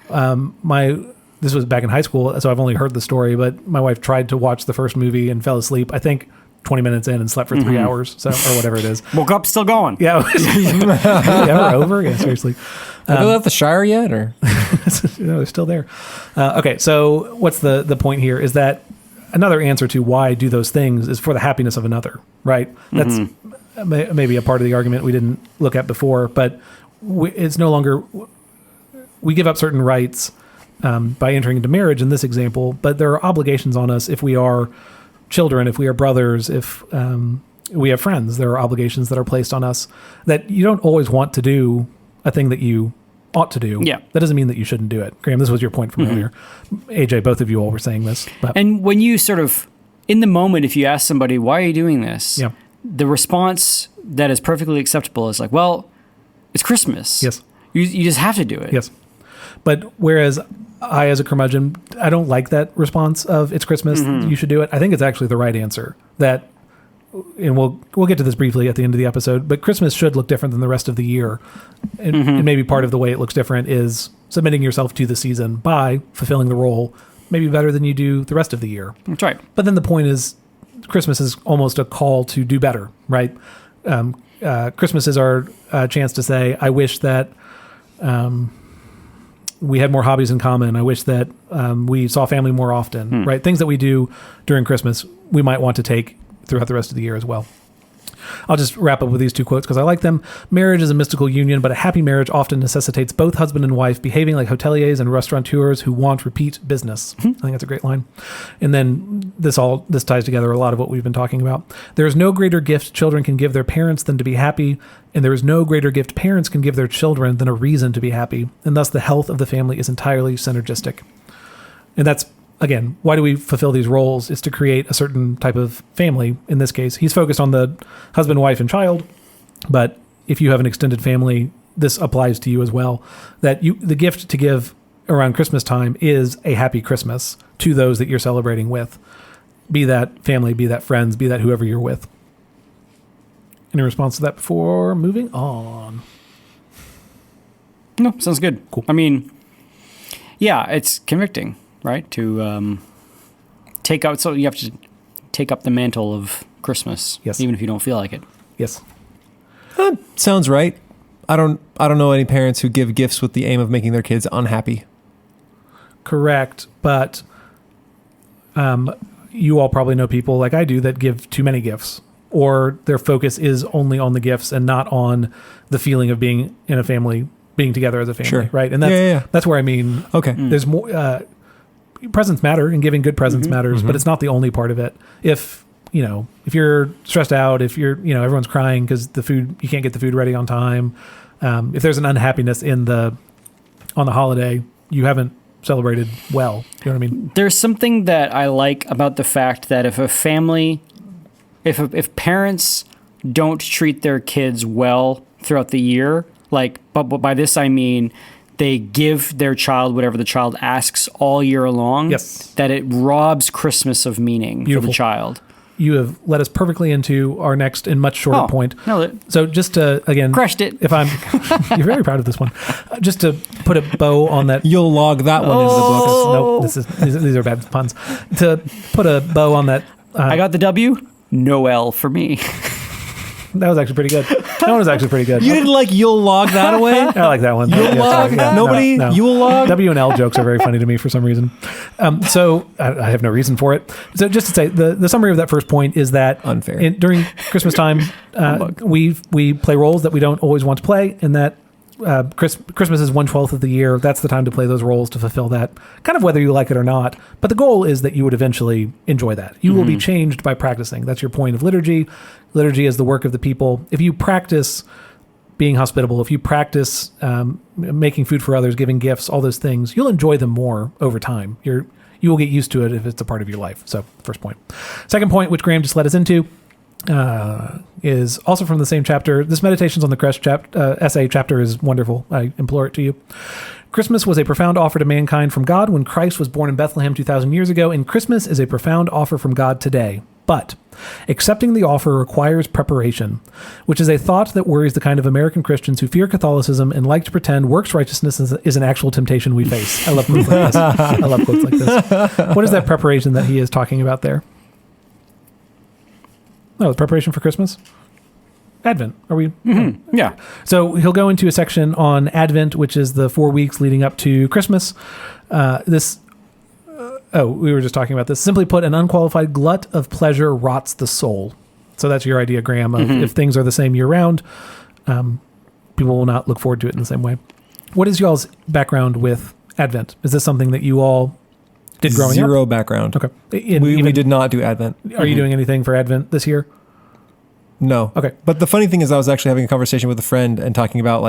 This was back in high school, so I've only heard the story, but my wife tried to watch the first movie and fell asleep, I think 20 minutes in and slept for 3 hours, or whatever it is. Woke up, still going. Yeah. Ever over? Yeah, seriously. Are they left the Shire yet, or? They're still there. Okay, so what's the point here is that another answer to why do those things is for the happiness of another, right? That's maybe a part of the argument we didn't look at before, but it's no longer, we give up certain rights by entering into marriage in this example, but there are obligations on us if we are children, if we are brothers, if we have friends. There are obligations that are placed on us that you don't always want to do a thing that you ought to do. Yeah. That doesn't mean that you shouldn't do it. Graham, this was your point from earlier. AJ, both of you all were saying this. But. And when you sort of, in the moment, if you ask somebody, why are you doing this? Yeah. The response that is perfectly acceptable is like, well, it's Christmas. Yes. You just have to do it. Yes. But whereas I, as a curmudgeon, I don't like that response of it's Christmas, you should do it. I think it's actually the right answer. That, and we'll get to this briefly at the end of the episode, but Christmas should look different than the rest of the year. And maybe part of the way it looks different is submitting yourself to the season by fulfilling the role maybe better than you do the rest of the year. That's right. But then the point is Christmas is almost a call to do better, right? Christmas is our chance to say, I wish that we had more hobbies in common. I wish that we saw family more often, right? Things that we do during Christmas, we might want to take throughout the rest of the year as well. I'll just wrap up with these two quotes because I like them. Marriage is a mystical union, but a happy marriage often necessitates both husband and wife behaving like hoteliers and restaurateurs who want repeat business. I think that's a great line. And then this ties together a lot of what we've been talking about. There is no greater gift children can give their parents than to be happy, and there is no greater gift parents can give their children than a reason to be happy, and thus the health of the family is entirely synergistic. And that's, again, why do we fulfill these roles? It's to create a certain type of family. In this case, he's focused on the husband, wife, and child. But if you have an extended family, this applies to you as well. That the gift to give around Christmas time is a happy Christmas to those that you're celebrating with. Be that family, be that friends, be that whoever you're with. Any response to that before moving on? No, sounds good. Cool. I mean, yeah, it's convicting. Right, to take out, so you have to take up the mantle of Christmas, yes, even if you don't feel like it. Yes, sounds right. I don't know any parents who give gifts with the aim of making their kids unhappy. Correct, but you all probably know people like I do that give too many gifts, or their focus is only on the gifts and not on the feeling of being in a family, being together as a family. Sure. Right, and that's where I mean. Okay, there's more. Presents matter, and giving good presents matters, but it's not the only part of it. If you're stressed out, if you're, everyone's crying because you can't get the food ready on time. If there's an unhappiness on the holiday, you haven't celebrated well. You know what I mean? There's something that I like about the fact that if a family, if parents don't treat their kids well throughout the year, but by this I mean, they give their child whatever the child asks all year long. Yes. That it robs Christmas of meaning for the child. You have led us perfectly into our next and much shorter point. No, so just to, again... Crushed it. You're very proud of this one. Just to put a bow on that... You'll log that one into the book. Nope, these are bad puns. To put a bow on that... I got the W. No L for me. That was actually pretty good. That one was actually pretty good. You didn't like you'll log that away? I like that one. You'll log? Yeah, nobody? No. You'll log? W and L jokes are very funny to me for some reason. So I have no reason for it. So just to say, the summary of that first point is that unfair. During Christmas time, we play roles that we don't always want to play, and that Christmas is 1/12 of the year. That's the time to play those roles, to fulfill that, kind of whether you like it or not. But the goal is that you would eventually enjoy that. You will be changed by practicing. That's your point of liturgy. Liturgy is the work of the people. If you practice being hospitable, if you practice making food for others, giving gifts, all those things, you'll enjoy them more over time. You will get used to it if it's a part of your life. So first point. Second point, which Graham just led us into, is also from the same chapter. This Meditations on the Crest essay chapter is wonderful. I implore it to you. Christmas was a profound offer to mankind from God when Christ was born in Bethlehem 2,000 years ago, and Christmas is a profound offer from God today. But accepting the offer requires preparation, which is a thought that worries the kind of American Christians who fear Catholicism and like to pretend works righteousness is an actual temptation we face. I love quotes like this. I love quotes like this. What is that preparation that he is talking about there? Oh, preparation for Christmas? Advent. Are we? Mm-hmm. Yeah. So he'll go into a section on Advent, which is the 4 weeks leading up to Christmas. We were just talking about this. Simply put, an unqualified glut of pleasure rots the soul. So that's your idea, Graham, of if things are the same year round, people will not look forward to it in the same way. What is y'all's background with Advent? Is this something that you all did growing up? Zero background. Okay. We did not do Advent. Are you doing anything for Advent this year? No. Okay. But the funny thing is I was actually having a conversation with a friend and talking about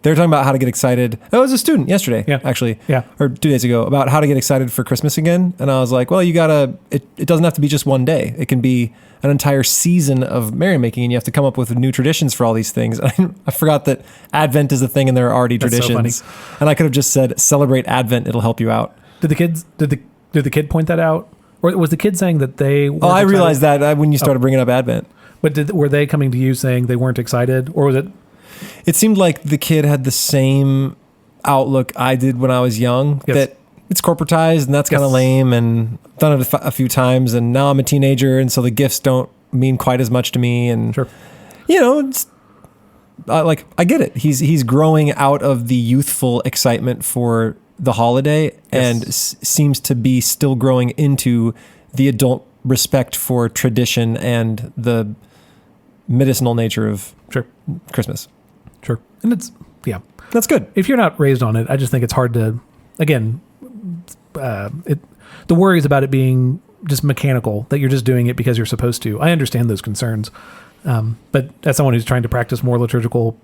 they were talking about how to get excited. I was a student yesterday, actually. Yeah. Or 2 days ago, about how to get excited for Christmas again. And I was like, well, it doesn't have to be just one day. It can be an entire season of merrymaking, and you have to come up with new traditions for all these things. I forgot that Advent is a thing and there are already traditions. So funny. And I could have just said, celebrate Advent, it'll help you out. Did the kid point that out? Or was the kid saying that they weren't I realized that when you started bringing up Advent. But were they coming to you saying they weren't excited? Or was it? It seemed like the kid had the same outlook I did when I was young, that it's corporatized and that's kind of lame, and I've done it a few times, and now I'm a teenager, and so the gifts don't mean quite as much to me. And, sure. It's, I get it. He's growing out of the youthful excitement for the holiday and seems to be still growing into the adult respect for tradition and the medicinal nature of Christmas. Sure. And that's good. If you're not raised on it, I just think it's hard to, again, the worries about it being just mechanical, that you're just doing it because you're supposed to. I understand those concerns. But as someone who's trying to practice more liturgical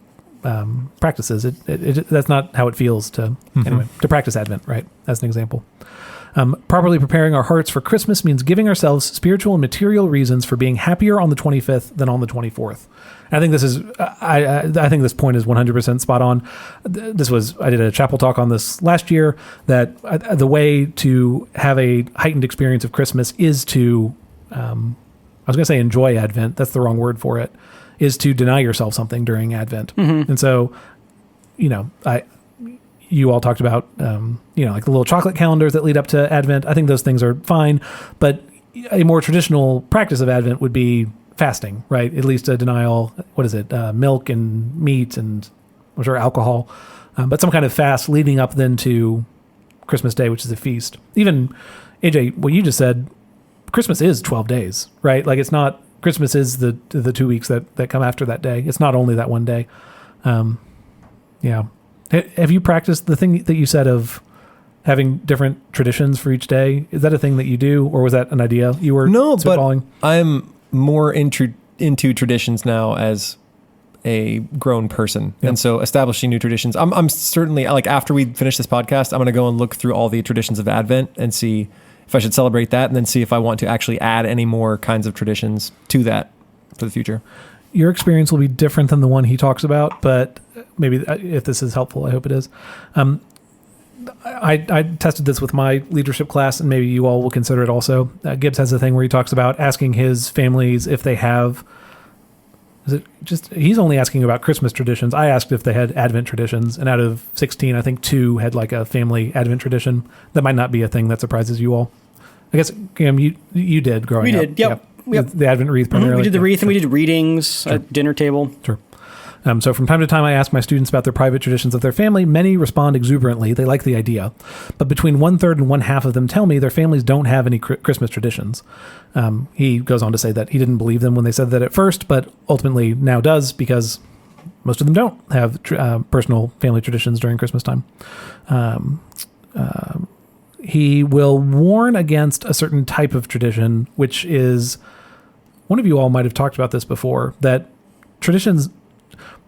practices, that's not how it feels to practice Advent, right? As an example. Properly preparing our hearts for Christmas means giving ourselves spiritual and material reasons for being happier on the 25th than on the 24th. And I think this is, I think this point is 100% spot on. I did a chapel talk on this last year, that the way to have a heightened experience of Christmas is to, I was going to say enjoy Advent. That's the wrong word for it, is to deny yourself something during Advent. And so, you all talked about, like the little chocolate calendars that lead up to Advent. I think those things are fine, but a more traditional practice of Advent would be fasting, right? At least a denial. What is it? Milk and meat and I'm sure alcohol, but some kind of fast leading up then to Christmas Day, which is a feast. Even AJ, what you just said, Christmas is 12 days, right? Like it's not, Christmas is the 2 weeks that come after that day. It's not only that one day. Have you practiced the thing that you said of having different traditions for each day? Is that a thing that you do, or was that an idea you were spitballing? But I'm more into traditions now as a grown person. Yep. And so establishing new traditions, I'm certainly, after we finish this podcast, I'm going to go and look through all the traditions of Advent and see if I should celebrate that, and then see if I want to actually add any more kinds of traditions to that for the future. Your experience will be different than the one he talks about, but maybe if this is helpful, I hope it is. I tested this with my leadership class, and maybe you all will consider it also. Gibbs has a thing where he talks about asking his families if they have, he's only asking about Christmas traditions. I asked if they had Advent traditions, and out of 16, I think 2 had like a family Advent tradition. That might not be a thing that surprises you all. I guess, Cam, you did growing up. We did, yep. The Advent wreath primarily. We did the wreath, and we did readings at dinner table. Sure. So from time to time, I ask my students about their private traditions of their family. Many respond exuberantly. They like the idea. But between 1/3 and 1/2 of them tell me their families don't have any Christmas traditions. He goes on to say that he didn't believe them when they said that at first, but ultimately now does, because most of them don't have personal family traditions during Christmas time. He will warn against a certain type of tradition, which is, one of you all might have talked about this before, that traditions,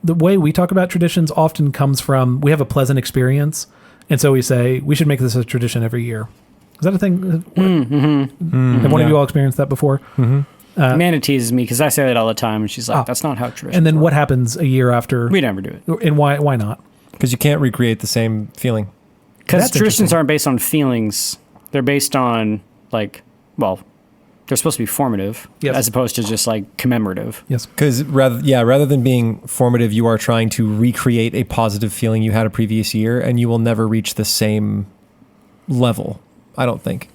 the way we talk about traditions often comes from, we have a pleasant experience, and so we say, we should make this a tradition every year. Is that a thing? Have one of you all experienced that before? Amanda teases me because I say that all the time, and she's like, "That's not how traditions." And then work. what happens a year after? We never do it. And why not? Because you can't recreate the same feeling. Because traditions aren't based on feelings; they're based on they're supposed to be formative, as opposed to just like commemorative. Yes. Because rather than being formative, you are trying to recreate a positive feeling you had a previous year, and you will never reach the same level, I don't think.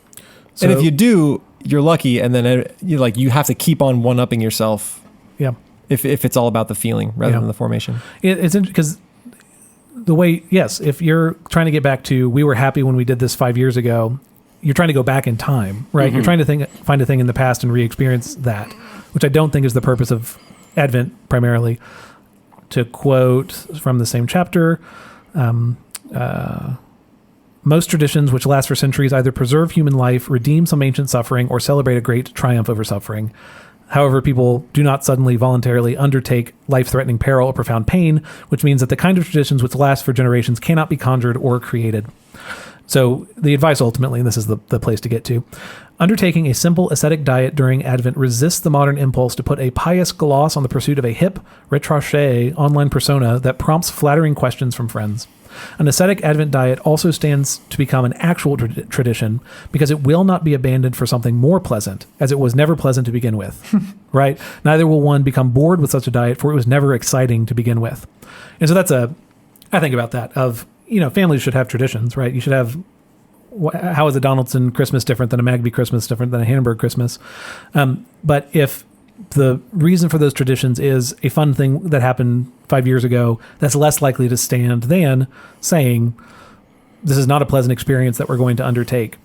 So, and if you do, you're lucky, and then you have to keep on one-upping yourself. Yeah. If it's all about the feeling rather than the formation. It's interesting because the way, if you're trying to get back to, we were happy when we did this 5 years ago, you're trying to go back in time, right? Mm-hmm. You're trying to find a thing in the past and re-experience that, which I don't think is the purpose of Advent primarily. To quote from the same chapter, most traditions which last for centuries either preserve human life, redeem some ancient suffering, or celebrate a great triumph over suffering. However, people do not suddenly voluntarily undertake life-threatening peril or profound pain, which means that the kind of traditions which last for generations cannot be conjured or created. So the advice ultimately, and this is the place to get to, undertaking a simple ascetic diet during Advent resists the modern impulse to put a pious gloss on the pursuit of a hip, recherché online persona that prompts flattering questions from friends. An ascetic Advent diet also stands to become an actual tradition because it will not be abandoned for something more pleasant, as it was never pleasant to begin with, right? Neither will one become bored with such a diet, for it was never exciting to begin with. And so I think about that of, families should have traditions, right? You should have, how is a Donaldson Christmas different than a Magby Christmas, different than a Hamburg Christmas? But if the reason for those traditions is a fun thing that happened 5 years ago, that's less likely to stand than saying, this is not a pleasant experience that we're going to undertake.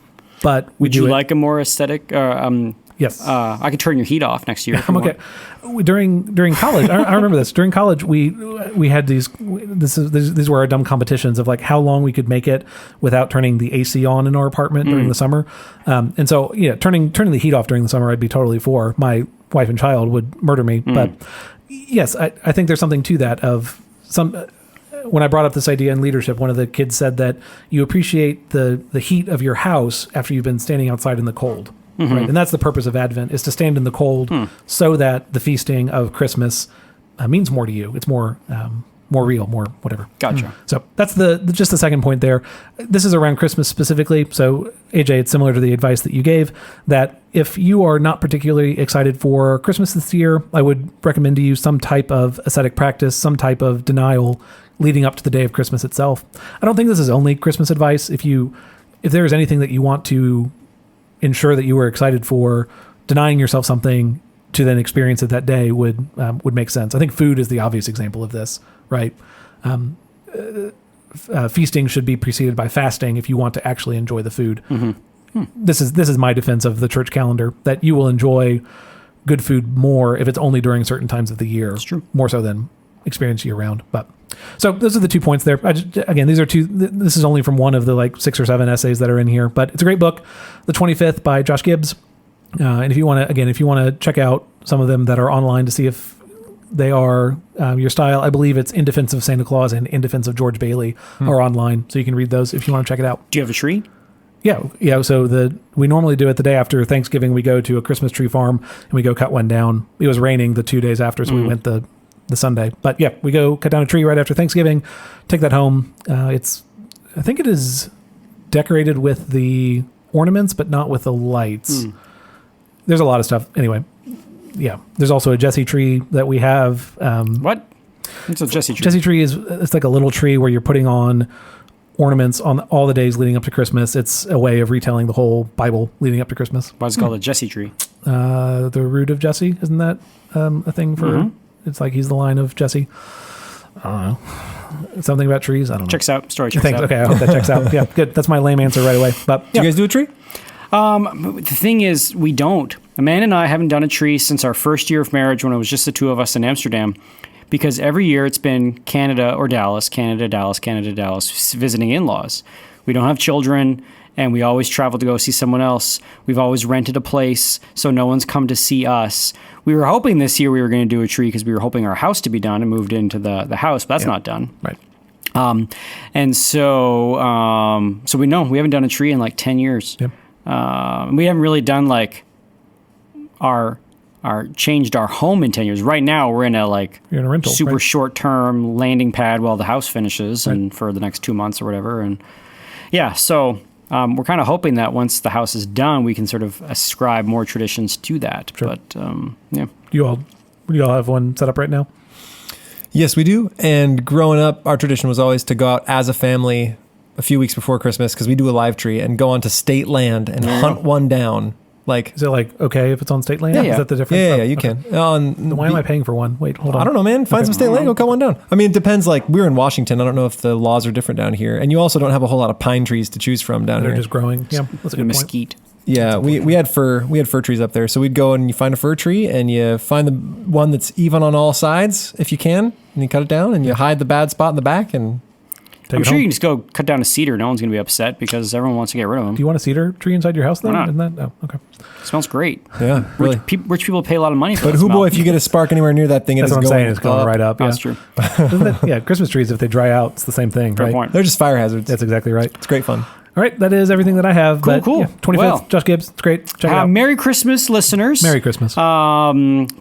But would you like a more aesthetic? Yes. I could turn your heat off next year. I'm okay. During college, I remember this. During college, we had these were our dumb competitions of like how long we could make it without turning the AC on in our apartment during the summer. And so, turning the heat off during the summer, I'd be totally for. My wife and child would murder me. But yes, I think there's something to that of some. When I brought up this idea in leadership, one of the kids said that you appreciate the heat of your house after you've been standing outside in the cold. Mm-hmm. Right? And that's the purpose of Advent, is to stand in the cold so that the feasting of Christmas means more to you. It's more real, more whatever. Gotcha. So that's just the second point there. This is around Christmas specifically. So AJ, it's similar to the advice that you gave, that if you are not particularly excited for Christmas this year, I would recommend to you some type of ascetic practice, some type of denial leading up to the day of Christmas itself. I don't think this is only Christmas advice. If there is anything that you want to ensure that you were excited for, denying yourself something to then experience it that day would make sense. I think food is the obvious example of this, right? Feasting should be preceded by fasting if you want to actually enjoy the food. Mm-hmm. This is my defense of the church calendar, that you will enjoy good food more if it's only during certain times of the year. That's true. More so than experience year round. But so those are the 2 points there. These are two. This is only from one of the like 6 or 7 essays that are in here, but it's a great book, The 25th by Josh Gibbs. And if you want to check out some of them that are online to see if they are your style, I believe it's In Defense of Santa Claus and In Defense of George Bailey are online, so you can read those if you want to check it out. Do you have a tree? Yeah. So we normally do it the day after Thanksgiving. We go to a Christmas tree farm and we go cut one down. It was raining the 2 days after, so we went the Sunday. But yeah, we go cut down a tree right after Thanksgiving, take that home. I think it is decorated with the ornaments, but not with the lights. There's a lot of stuff. Anyway, yeah. There's also a Jesse tree that we have. What? It's a Jesse tree. Jesse tree it's like a little tree where you're putting on ornaments on all the days leading up to Christmas. It's a way of retelling the whole Bible leading up to Christmas. Why is it called a Jesse tree? The root of Jesse, isn't that a thing for? Mm-hmm. It's like he's the line of Jesse. I don't know. Something about trees. I don't know. Checks out. Story checks out. Okay, I hope that checks out. Yeah, good. That's my lame answer right away. But do you guys do a tree? The thing is, we don't. Amanda and I haven't done a tree since our first year of marriage, when it was just the two of us in Amsterdam, because every year it's been Canada or Dallas, Canada, Dallas, Canada, Dallas, visiting in-laws. We don't have children, and we always travel to go see someone else. We've always rented a place, so no one's come to see us. We were hoping this year we were going to do a tree because we were hoping our house to be done and moved into the house, but that's not done. Right. And so we haven't done a tree in like 10 years. Yep. We haven't really done like our changed our home in 10 years. Right now, we're in a You're in a rental, super right? short-term landing pad while the house finishes, and for the next 2 months or whatever. And yeah, so we're kind of hoping that once the house is done, we can sort of ascribe more traditions to that. Sure. But yeah, Do you all have one set up right now? Yes, we do. And growing up, our tradition was always to go out as a family a few weeks before Christmas, because we do a live tree, and go onto state land and hunt one down. Is it okay if it's on state land? Yeah, Is that the difference? Yeah, Oh, you okay. can. Then why am I paying for one? Wait, hold on. I don't know, man. Find some state land, go cut one down. I mean, it depends. We're in Washington. I don't know if the laws are different down here. And you also don't have a whole lot of pine trees to choose from down They're here. just growing. Yeah, that's a good point. mesquite. Yeah, we had fir trees up there. So we'd go and you find a fir tree and you find the one that's even on all sides if you can, and you cut it down and you hide the bad spot in the back and I'm sure you can just go cut down a cedar. No one's going to be upset because everyone wants to get rid of them. Do you want a cedar tree inside your house then? Why not? Isn't that? Oh, okay. It smells great. yeah, really. Rich people pay a lot of money for But that who smell. boy, if you get a spark anywhere near that thing, That's it what is I'm going saying. It's going right up. Yeah. That's true. Yeah, Christmas trees, if they dry out, it's the same thing, Fair right? point. They're just fire hazards. That's exactly right. It's great fun. All right, that is everything that I have. Cool, but, cool. Yeah, 25th, Well. Josh Gibbs. It's great. Check it out. Merry Christmas, listeners. Merry Christmas.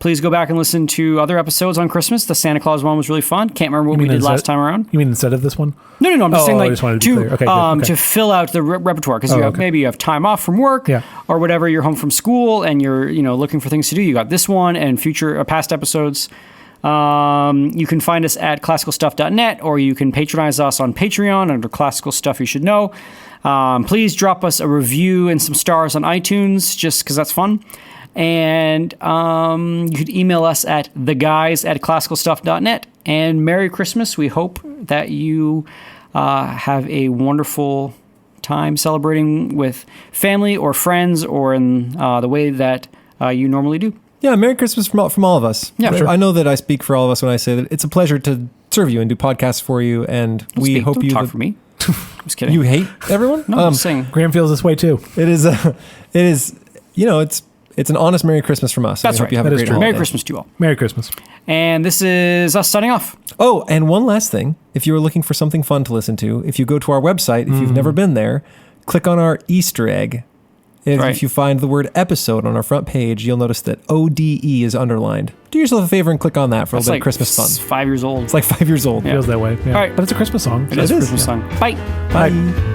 Please go back and listen to other episodes on Christmas. The Santa Claus one was really fun. Can't remember what we did last time around. You mean instead of this one? No. I'm just saying I just wanted to be clear. Okay, good. Okay. to fill out the repertoire because maybe you have time off from work or whatever. You're home from school and you're looking for things to do. You got this one and past episodes. You can find us at classicalstuff.net, or you can patronize us on Patreon under Classical Stuff You Should Know. Please drop us a review and some stars on iTunes, just because that's fun. And you could email us at theguys@classicalstuff.net. And Merry Christmas. We hope that you have a wonderful time celebrating with family or friends or in the way that you normally do. Yeah, Merry Christmas from all of us. Yeah, sure. I know that I speak for all of us when I say that it's a pleasure to serve you and do podcasts for you, and we hope Don't you talk for me. I'm just kidding. You hate everyone? No, I'm just saying. Graham feels this way too. It is it's an honest Merry Christmas from us. That's we right. Hope you have That a is great true. holiday. Merry Christmas to you all. Merry Christmas. And this is us signing off. Oh, and one last thing. If you are looking for something fun to listen to, if you go to our website, if you've never been there, click on our Easter egg. If you find the word episode on our front page, you'll notice that ODE is underlined. Do yourself a favor and click on that for a little bit of Christmas fun. It's 5 years old. It's like 5 years old. Feels that way. Yeah. All right. But it's a Christmas song. It is a is, Christmas yeah. song. Bye. Bye.